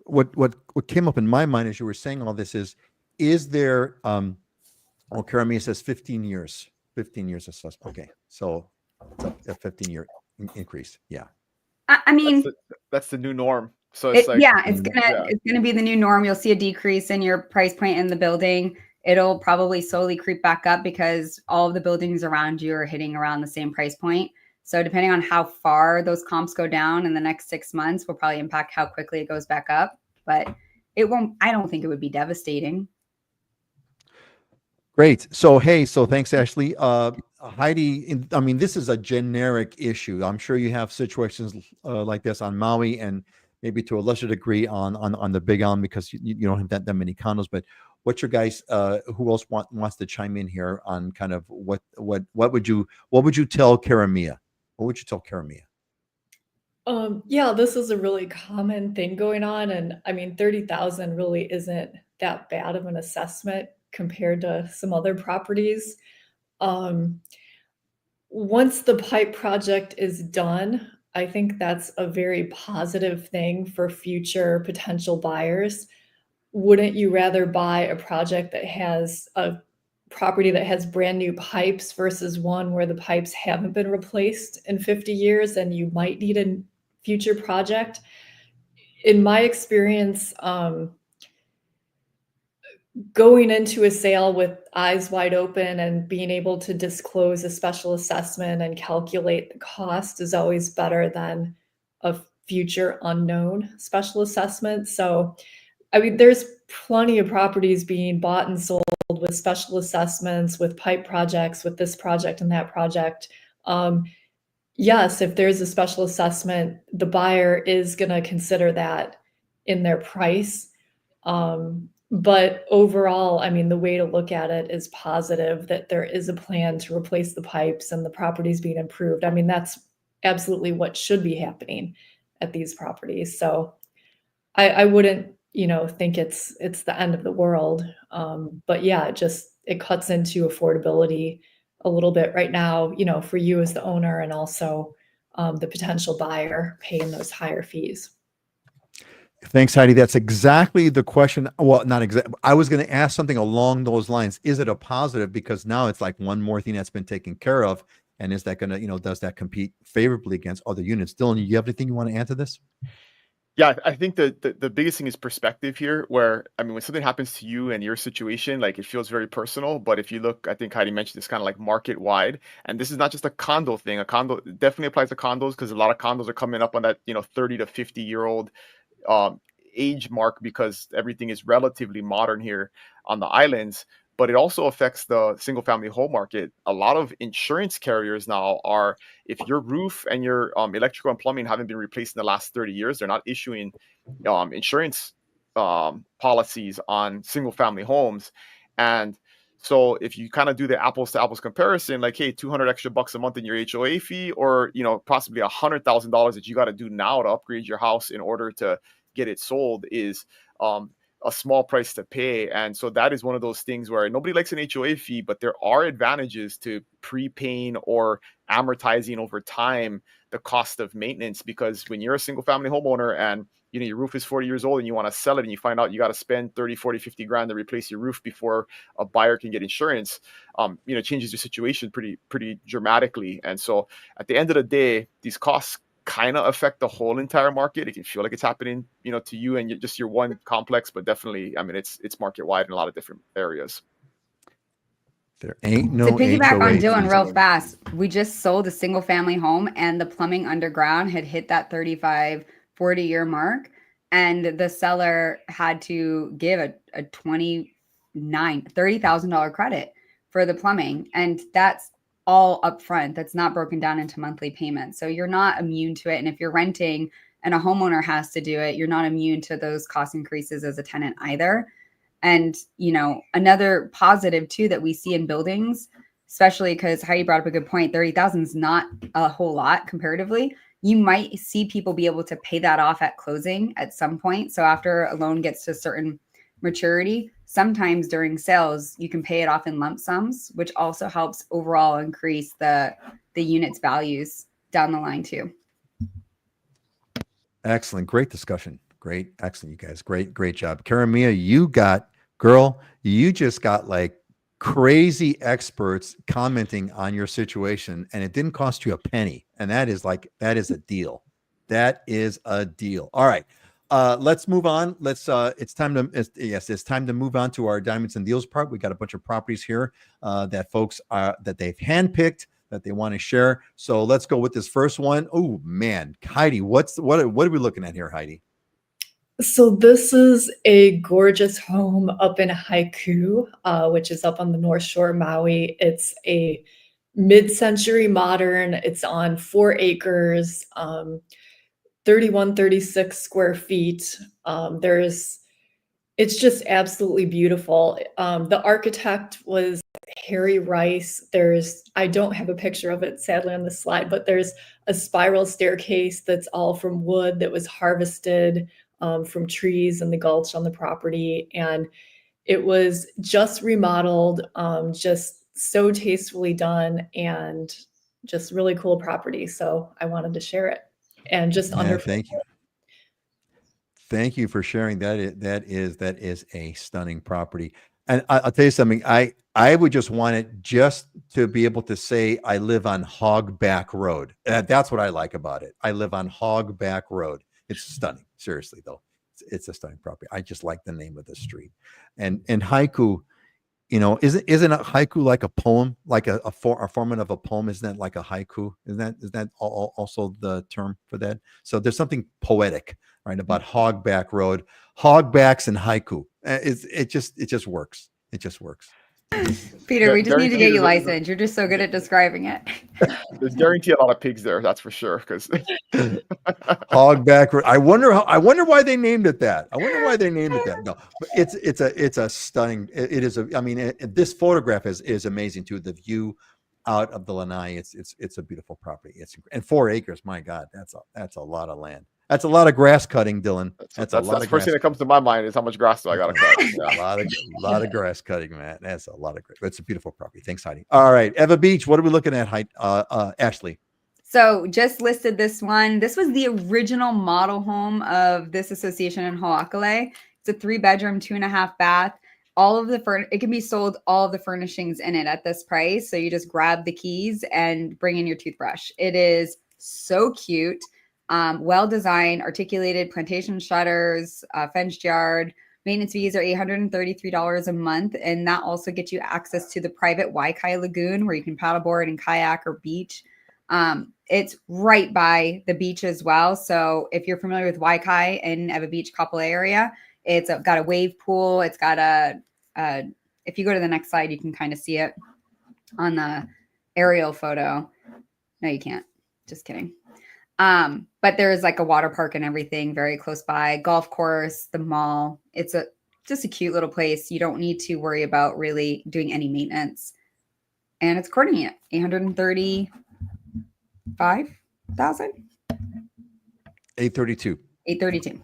what came up in my mind as you were saying all this is there? Karamia says 15 years assessment. Okay, so it's a 15-year increase. Yeah. I mean, that's the new norm. So it's it's gonna be the new norm. You'll see a decrease in your price point in the building. It'll probably slowly creep back up because all of the buildings around you are hitting around the same price point. So depending on how far those comps go down in the next 6 months will probably impact how quickly it goes back up. But I don't think it would be devastating. Great. So thanks, Ashley. Heidi, this is a generic issue. I'm sure you have situations like this on Maui and maybe to a lesser degree on the Big Island, because you don't have that many condos. But what's your guys? Who else wants to chime in here on kind of what would you tell Karamia? What would you tell Karamia? Yeah, this is a really common thing going on, and 30,000 really isn't that bad of an assessment compared to some other properties. Once the pipe project is done, I think that's a very positive thing for future potential buyers. Wouldn't you rather buy a project that has a property that has brand new pipes versus one where the pipes haven't been replaced in 50 years and you might need a future project? In my experience, going into a sale with eyes wide open and being able to disclose a special assessment and calculate the cost is always better than a future unknown special assessment. So, I mean, there's plenty of properties being bought and sold with special assessments, with pipe projects, with this project and that project. Yes, if there's a special assessment, the buyer is going to consider that in their price. But overall, I mean, the way to look at it is positive that there is a plan to replace the pipes and the property's being improved. I mean, that's absolutely what should be happening at these properties. So I wouldn't, think it's the end of the world. But yeah, it cuts into affordability a little bit right now, for you as the owner and also the potential buyer paying those higher fees. Thanks, Heidi. That's exactly the question. Well, not exactly. I was going to ask something along those lines. Is it a positive? Because now it's like one more thing that's been taken care of. And is that going to, does that compete favorably against other units? Dylan, you have anything you want to add to this? Yeah, I think the biggest thing is perspective here, where I mean, when something happens to you and your situation, like it feels very personal. But if you look, I think Heidi mentioned this kind of like market wide, and this is not just a condo thing. A condo definitely applies to condos because a lot of condos are coming up on that 30 to 50-year-old um, age mark because everything is relatively modern here on the islands. But it also affects the single family home market. A lot of insurance carriers now are, if your roof and your electrical and plumbing haven't been replaced in the last 30 years, they're not issuing insurance policies on single family homes. And so if you kind of do the apples to apples comparison, like, hey, 200 extra bucks a month in your HOA fee, or, possibly $100,000 that you got to do now to upgrade your house in order to get it sold is a small price to pay. And so that is one of those things where nobody likes an HOA fee, but there are advantages to prepaying or amortizing over time the cost of maintenance, because when you're a single family homeowner and your roof is 40 years old and you want to sell it and you find out you got to spend 30, 40, 50 grand to replace your roof before a buyer can get insurance, changes your situation pretty dramatically. And so at the end of the day, these costs kind of affect the whole entire market. It can feel like it's happening, to you and just your one complex, but definitely, I mean, it's market wide in a lot of different areas. There ain't no To piggyback HOA on Dylan fees. real fast, we just sold a single family home and the plumbing underground had hit that 35, 40-year mark. And the seller had to give a $30,000 credit for the plumbing. And that's all upfront. That's not broken down into monthly payments. So you're not immune to it. And if you're renting and a homeowner has to do it, you're not immune to those cost increases as a tenant either. And, another positive too that we see in buildings, especially because Heidi brought up a good point, 30,000 is not a whole lot comparatively. You might see people be able to pay that off at closing at some point. So after a loan gets to a certain maturity, sometimes during sales, you can pay it off in lump sums, which also helps overall increase the unit's values down the line too. Excellent. Great discussion. Great. Excellent. You guys. Great job. Karamia, you just got like crazy experts commenting on your situation and it didn't cost you a penny. And that is a deal. That is a deal. All right. Let's move on. It's time to move on to our diamonds and deals part. We got a bunch of properties here that folks that they've handpicked that they want to share. So let's go with this first one. Oh man, Heidi, what are we looking at here, Heidi? So this is a gorgeous home up in Haiku, which is up on the North Shore of Maui. It's a mid-century modern. It's on 4 acres, 36 square feet. It's just absolutely beautiful. The architect was Harry Rice. I don't have a picture of it sadly on the slide, but there's a spiral staircase that's all from wood that was harvested from trees in the gulch on the property. And it was just remodeled, just so tastefully done and just really cool property. So I wanted to share it. and just under. Thank you. Thank you for sharing that. That is a stunning property. And I'll tell you something. I would just want it just to be able to say I live on Hogback Road. That's what I like about it. I live on Hogback Road. It's stunning. Seriously though, it's a stunning property. I just like the name of the street. And haiku, isn't a haiku like a poem, like a format of a poem? Isn't that like a haiku? Is that also the term for that? So there's something poetic, right, about Hogback Road, hogbacks and haiku. It just works. It just works. Peter, we just need to get you Guaranteed licensed. You're just so good at describing it. there's guaranteed a lot of pigs there, that's for sure. Because Hogback Road. I wonder why they named it that. I wonder why they named it that. No, but it's a stunning. It is a. I mean, this photograph is amazing too. The view out of the lanai. It's a beautiful property. And 4 acres. My God, that's a lot of land. That's a lot of grass cutting, Dylan. That's a lot the of first grass thing that comes to my mind is how much grass do I gotta cut. Yeah. a lot of grass cutting, man. That's a lot of grass. It's a beautiful property. Thanks, Heidi. All right, Eva Beach. What are we looking at, Ashley? So just listed this one. This was the original model home of this association in Ho'akale. It's a 3-bedroom, 2.5 bath. All of the it can be sold, all of the furnishings in it at this price. So you just grab the keys and bring in your toothbrush. It is so cute. Well designed, articulated plantation shutters, fenced yard. Maintenance fees are $833 a month, and that also gets you access to the private Waikai Lagoon where you can paddleboard and kayak or beach. It's right by the beach as well. So if you're familiar with Waikai in Eva Beach, Kapolei area, it's got a wave pool. It's got if you go to the next slide, you can kind of see it on the aerial photo. No, you can't. Just kidding. But there's like a water park and everything very close by, golf course, the mall. It's just a cute little place. You don't need to worry about really doing any maintenance. And it's courting it, $835,000. 832. 832.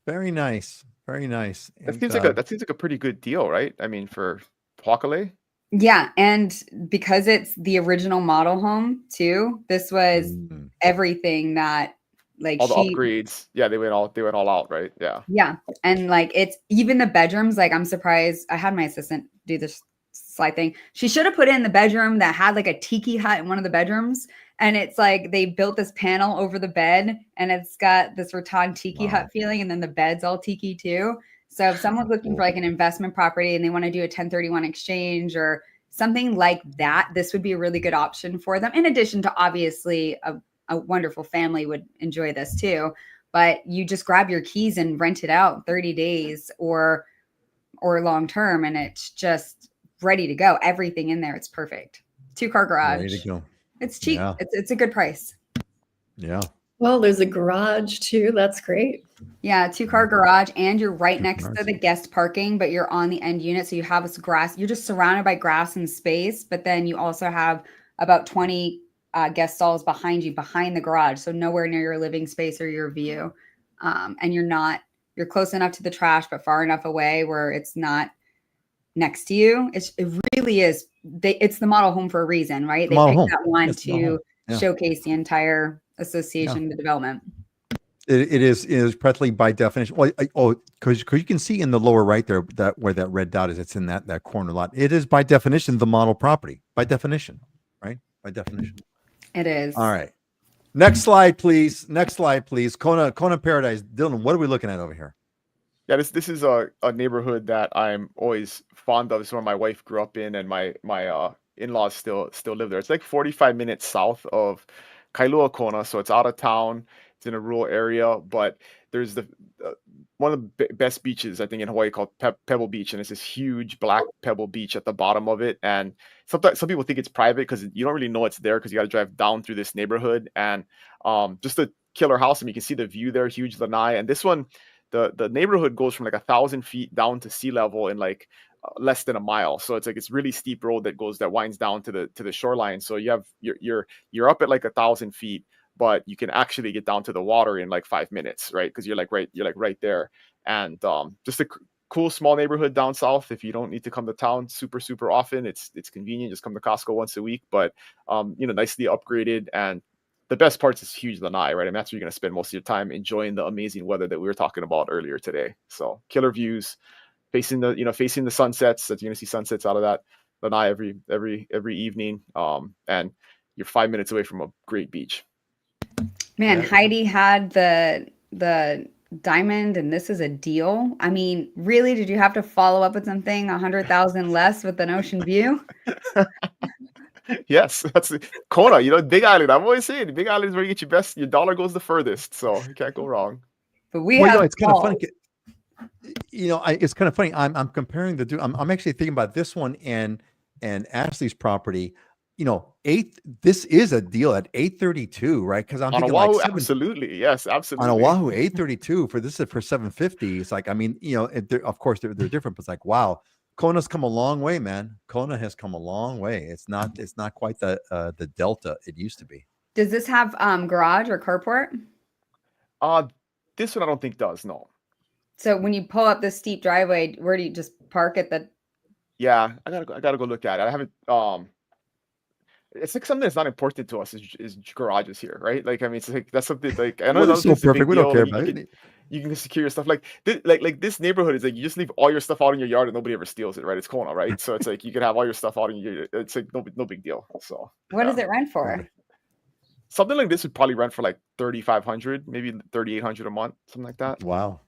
Very nice. Very nice. That seems like a pretty good deal, right? I mean, for Ho'akale. Yeah, and because it's the original model home too, this was everything that like all the upgrades. Yeah, they went all out, right? Yeah. Yeah, and like it's even the bedrooms. Like I'm surprised. I had my assistant do this slide thing. She should have put in the bedroom that had like a tiki hut in one of the bedrooms, and it's like they built this panel over the bed, and it's got this rattan tiki hut feeling, and then the bed's all tiki too. So if someone's looking for like an investment property and they want to do a 1031 exchange or something like that, this would be a really good option for them. In addition to obviously a wonderful family would enjoy this too, but you just grab your keys and rent it out 30 days or long term, and it's just ready to go. Everything in there, it's perfect. 2-car garage. Ready to go. It's cheap. Yeah. It's a good price. Yeah. Well, there's a garage too. That's great. Yeah, 2-car garage, and you're right next to the guest parking, but you're on the end unit. So you have this grass, you're just surrounded by grass and space, but then you also have about 20 guest stalls behind you, behind the garage. So nowhere near your living space or your view. And you're close enough to the trash, but far enough away where it's not next to you. It really is. It's the model home for a reason, right? They picked that one to showcase the entire association, the development. It is practically by definition. Well, because you can see in the lower right there that where that red dot is, it's in that corner lot. It is by definition the model property. By definition, right? By definition. It is. All right. Next slide, please. Kona Paradise. Dylan, what are we looking at over here? Yeah, this is a neighborhood that I'm always fond of. It's where my wife grew up in, and my in-laws still live there. It's like 45 minutes south of Kailua Kona, so it's out of town. It's in a rural area, but there's one of the best beaches I think in Hawaii called Pebble Beach, and it's this huge black pebble beach at the bottom of it. And sometimes some people think it's private because you don't really know it's there because you got to drive down through this neighborhood, and just a killer house. I mean, you can see the view there, huge lanai. And this one, the neighborhood goes from like 1,000 feet down to sea level in like less than a mile. So it's like it's really steep road that winds down to the shoreline. So you're up at like 1,000 feet, but you can actually get down to the water in like 5 minutes, right? Because you're like right there. And just a cool small neighborhood down south. If you don't need to come to town super often, it's convenient. Just come to Costco once a week. But nicely upgraded and the best parts is huge Lanai, right? And that's where you're going to spend most of your time enjoying the amazing weather that we were talking about earlier today. So killer views, facing the sunsets. That you're going to see sunsets out of that Lanai every evening. And you're 5 minutes away from a great beach. Man, Yeah. Heidi had the diamond, and this is a deal. I mean, really, did you have to follow up with something 100,000 less with an ocean view? Yes, that's Kona. Big Island. I'm always saying Big Island is where you get your dollar goes the furthest. So you can't go wrong. But we Well, have it's kind of funny. balls. It's kind of funny. I'm comparing the two. I'm actually thinking about this one and Ashley's property. This is a deal at 832, right? Because I'm On thinking Oahu, like absolutely. Yes, on absolutely. Oahu 832 for 750. It's like, I mean, of course they're different, but it's like, wow, Kona's come a long way, man. Kona has come a long way. It's not quite the delta it used to be. Does this have garage or carport? This one I don't think does, no. So when you pull up this steep driveway, where do you just park at the? Yeah, I gotta go look at it. I haven't it's like something that's not important to us is garages here, right? Like, I mean, it's like that's something like I know Well, it's so it's a big perfect. We don't deal. care Like, about it. you can secure your stuff. Like this neighborhood is like you just leave all your stuff out in your yard and nobody ever steals it, right? It's Kona, right? So it's like you can have all your stuff out in your. It's like no big deal. So What does it rent for? something like this would probably rent for like 3,500, maybe 3,800 a month, something like that. Wow.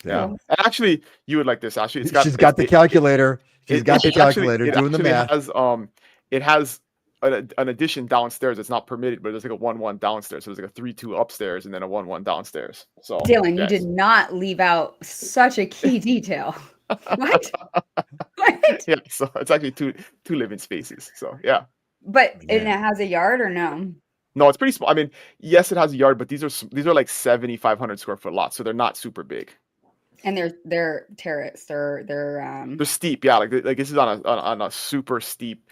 Yeah. And actually, you would like this. Actually, She's got the calculator. She's got the calculator doing the math. It has an addition downstairs that's not permitted, but there's like a 1-1 downstairs. So there's like a 3-2 upstairs and then a 1-1 downstairs. So Dylan, you did not leave out such a key detail. What? What? Yeah, so it's actually two living spaces. So yeah. But and it has a yard or no? No, it's pretty small. I mean, yes, it has a yard, but these are like 7,500 square foot lots, so they're not super big. And they're terraced. They're steep. Yeah, like this is on a super steep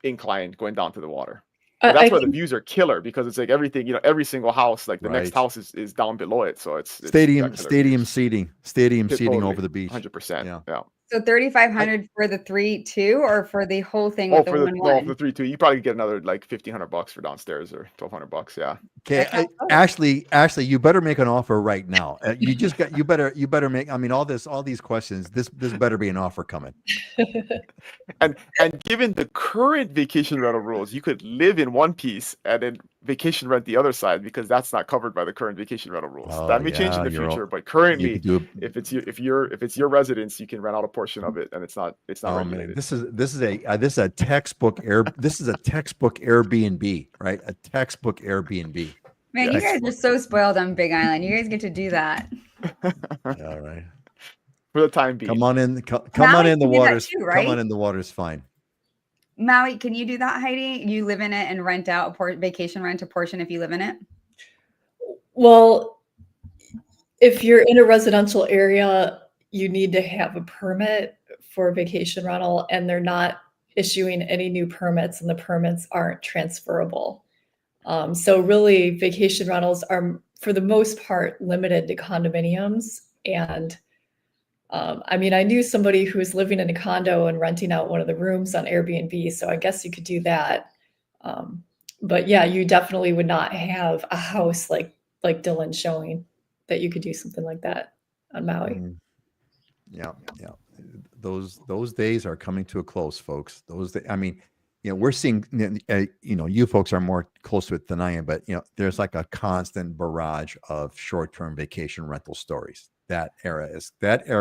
incline going down to the water. But that's why the views are killer, because it's like everything, every single house, like the next house is down below it. So it's stadium seating totally, over the beach. 100%. Yeah. So 3,500 for the 3-2 or for the whole thing with the 1-1? For the 3-2, you probably get another like $1,500 for downstairs or $1,200. Yeah. Okay, Ashley, you better make an offer right now. You better make. I mean, all these questions. This better be an offer coming. And given the current vacation rental rules, you could live in one piece and then vacation rent the other side, because that's not covered by the current vacation rental rules. That may change in the future, but currently, if it's your residence, you can rent out a portion of it, and it's not regulated. Man, this is a textbook Airbnb, right? A textbook Airbnb. Man, you guys are so spoiled on Big Island. You guys get to do that. All right. For the time being. Come on in the waters. Too, right? Come on in the water's fine. Maui, can you do that, Heidi? You live in it and rent out vacation rent a portion if you live in it? Well, if you're in a residential area, you need to have a permit for vacation rental, and they're not issuing any new permits, and the permits aren't transferable. So really, vacation rentals are, for the most part, limited to condominiums. And I mean, I knew somebody who was living in a condo and renting out one of the rooms on Airbnb, so I guess you could do that. But yeah, you definitely would not have a house like Dylan's showing that you could do something like that on Maui. Yeah. Those days are coming to a close, folks. I mean, we're seeing, you folks are more close to it than I am, but there's like a constant barrage of short-term vacation rental stories. That era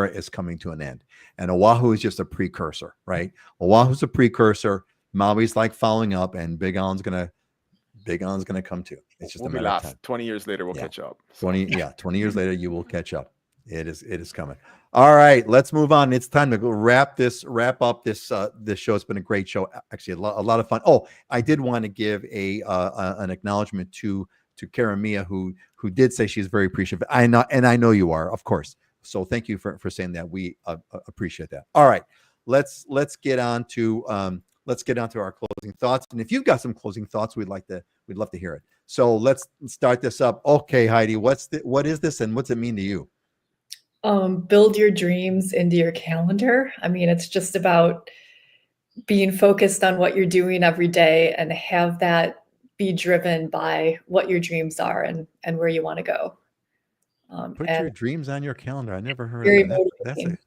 is coming to an end, and Oahu is just a precursor, right? Oahu's a precursor. Maui's like following up, and Big Island's gonna come too. It's just a matter of time. 20 years later, we'll catch up. 20 years later, you will catch up. It is coming. All right, let's move on. It's time to go wrap up this show. It's been a great show. Actually, a lot of fun. Oh, I did want to give an acknowledgement to Karen Mia, who did say she's very appreciative. I know you are, of course. So thank you for saying that. We appreciate that. All right, let's get on to our closing thoughts. And if you've got some closing thoughts, we'd love to hear it. So let's start this up. Okay, Heidi, what is this, and what's it mean to you? Build your dreams into your calendar. I mean, it's just about being focused on what you're doing every day and have that be driven by what your dreams are and where you want to go. Put And your dreams on your calendar. I never heard very of that. motivating.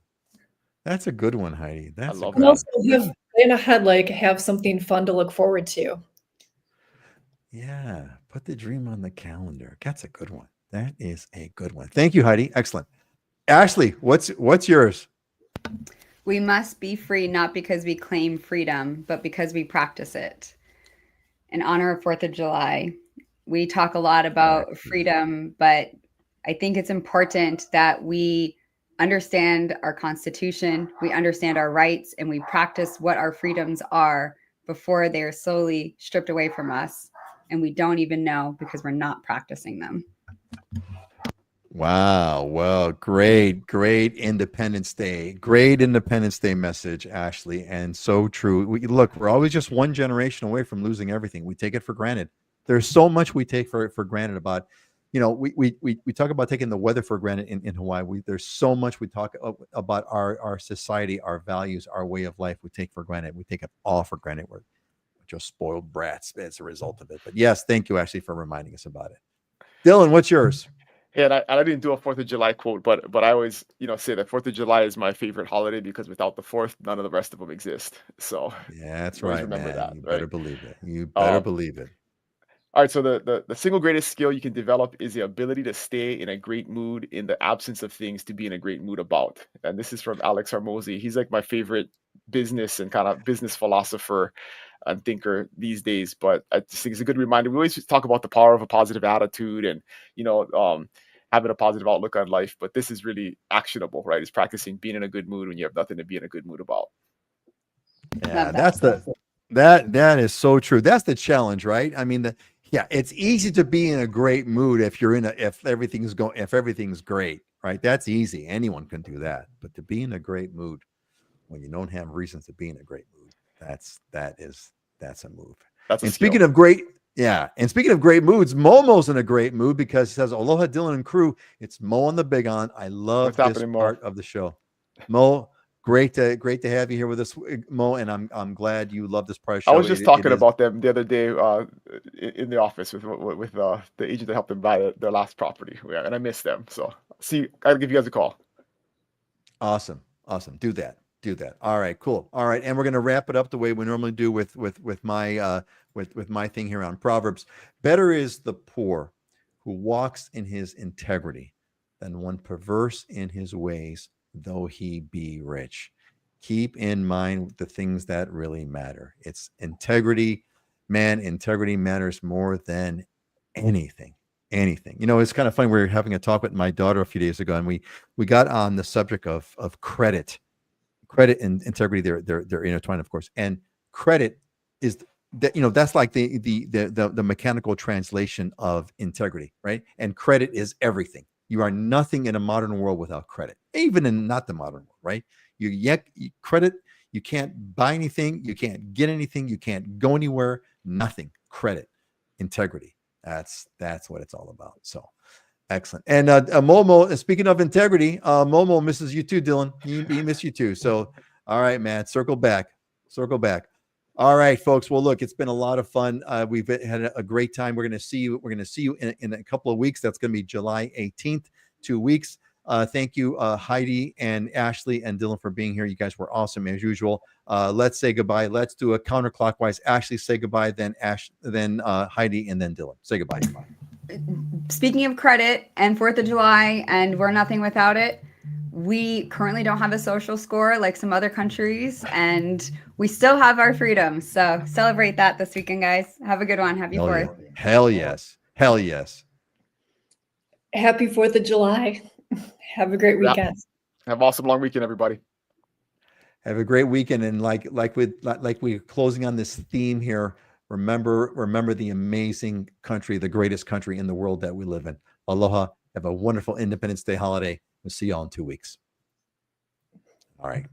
That's a good one, Heidi. I That's a love good And that. one. also have plan ahead, like have something fun to look forward to. Yeah, put the dream on the calendar. That's a good one. That is a good one. Thank you, Heidi. Excellent. Ashley, what's yours? We must be free not because we claim freedom, but because we practice it. In honor of 4th of July, we talk a lot about freedom, but I think it's important that we understand our Constitution, we understand our rights, and we practice what our freedoms are before they are slowly stripped away from us. And we don't even know because we're not practicing them. Wow. Well, great Independence Day. Great Independence Day message, Ashley. And so true. Look, we're always just one generation away from losing everything. We take it for granted. There's so much we take for granted about, we talk about taking the weather for granted in Hawaii. There's so much we talk about our society, our values, our way of life we take for granted. We take it all for granted. We're just spoiled brats as a result of it. But yes, thank you, Ashley, for reminding us about it. Dylan, what's yours? Hey, and I didn't do a 4th of July quote, but I always, say that 4th of July is my favorite holiday because without the 4th, none of the rest of them exist. So Yeah, that's always right, remember man. that, You right? better believe it. You better Um, believe it. all right, so the single greatest skill you can develop is the ability to stay in a great mood in the absence of things to be in a great mood about. And this is from Alex Hormozy. He's like my favorite business and kind of business philosopher and thinker these days. But I just think it's a good reminder. We always talk about the power of a positive attitude and having a positive outlook on life. But this is really actionable, right? It's practicing being in a good mood when you have nothing to be in a good mood about. Yeah, Love that. that is so true. That's the challenge, right? I mean, it's easy to be in a great mood if everything's great, right? That's easy. Anyone can do that. But to be in a great mood when you don't have reasons to be in a great mood, that's a move. That's a And skill. speaking of great moods, Momo's in a great mood because he says, "Aloha, Dylan and crew." It's Mo on the Big On. I love What's this happening, Mo? part of the show. Mo, great to have you here with us, Mo, and I'm glad you love this part of the show. I was just It talking is about them the other day in the office with the agent that helped them buy their last property, and I miss them. So I'll give you guys a call. awesome. Do that. All right, cool. All right, and we're gonna wrap it up the way we normally do with my with my thing here on Proverbs. Better is the poor who walks in his integrity than one perverse in his ways, though he be rich. Keep in mind the things that really matter. It's integrity, man. Integrity matters more than anything. It's kind of funny. We were having a talk with my daughter a few days ago, and we got on the subject of credit and integrity. They're intertwined, of course. And credit is that that's like the mechanical translation of integrity, right? And credit is everything. You are nothing in a modern world without credit, even in not the modern world, right? Credit. You can't buy anything. You can't get anything. You can't go anywhere. Nothing. Credit, integrity. That's what it's all about. So. Excellent. And Momo, speaking of integrity, Momo misses you too, Dylan. He missed you too. So, all right, man, circle back. All right, folks. Well, look, it's been a lot of fun. We've had a great time. We're going to see you in a couple of weeks. That's going to be July 18th, 2 weeks. Thank you, Heidi and Ashley and Dylan for being here. You guys were awesome as usual. Let's say goodbye. Let's do a counterclockwise. Ashley, say goodbye, then Heidi, and then Dylan. Say goodbye. Speaking of credit and 4th of July, and we're nothing without it, we currently don't have a social score like some other countries, and we still have our freedom. So celebrate that this weekend, guys. Have a good one. Happy 4th. Hell yes. Happy 4th of July. Have a great weekend. Have an awesome long weekend, everybody. Have a great weekend. And like we're closing on this theme here, remember the amazing country, the greatest country in the world that we live in. Aloha. Have a wonderful Independence Day holiday. We'll see y'all in 2 weeks. All right.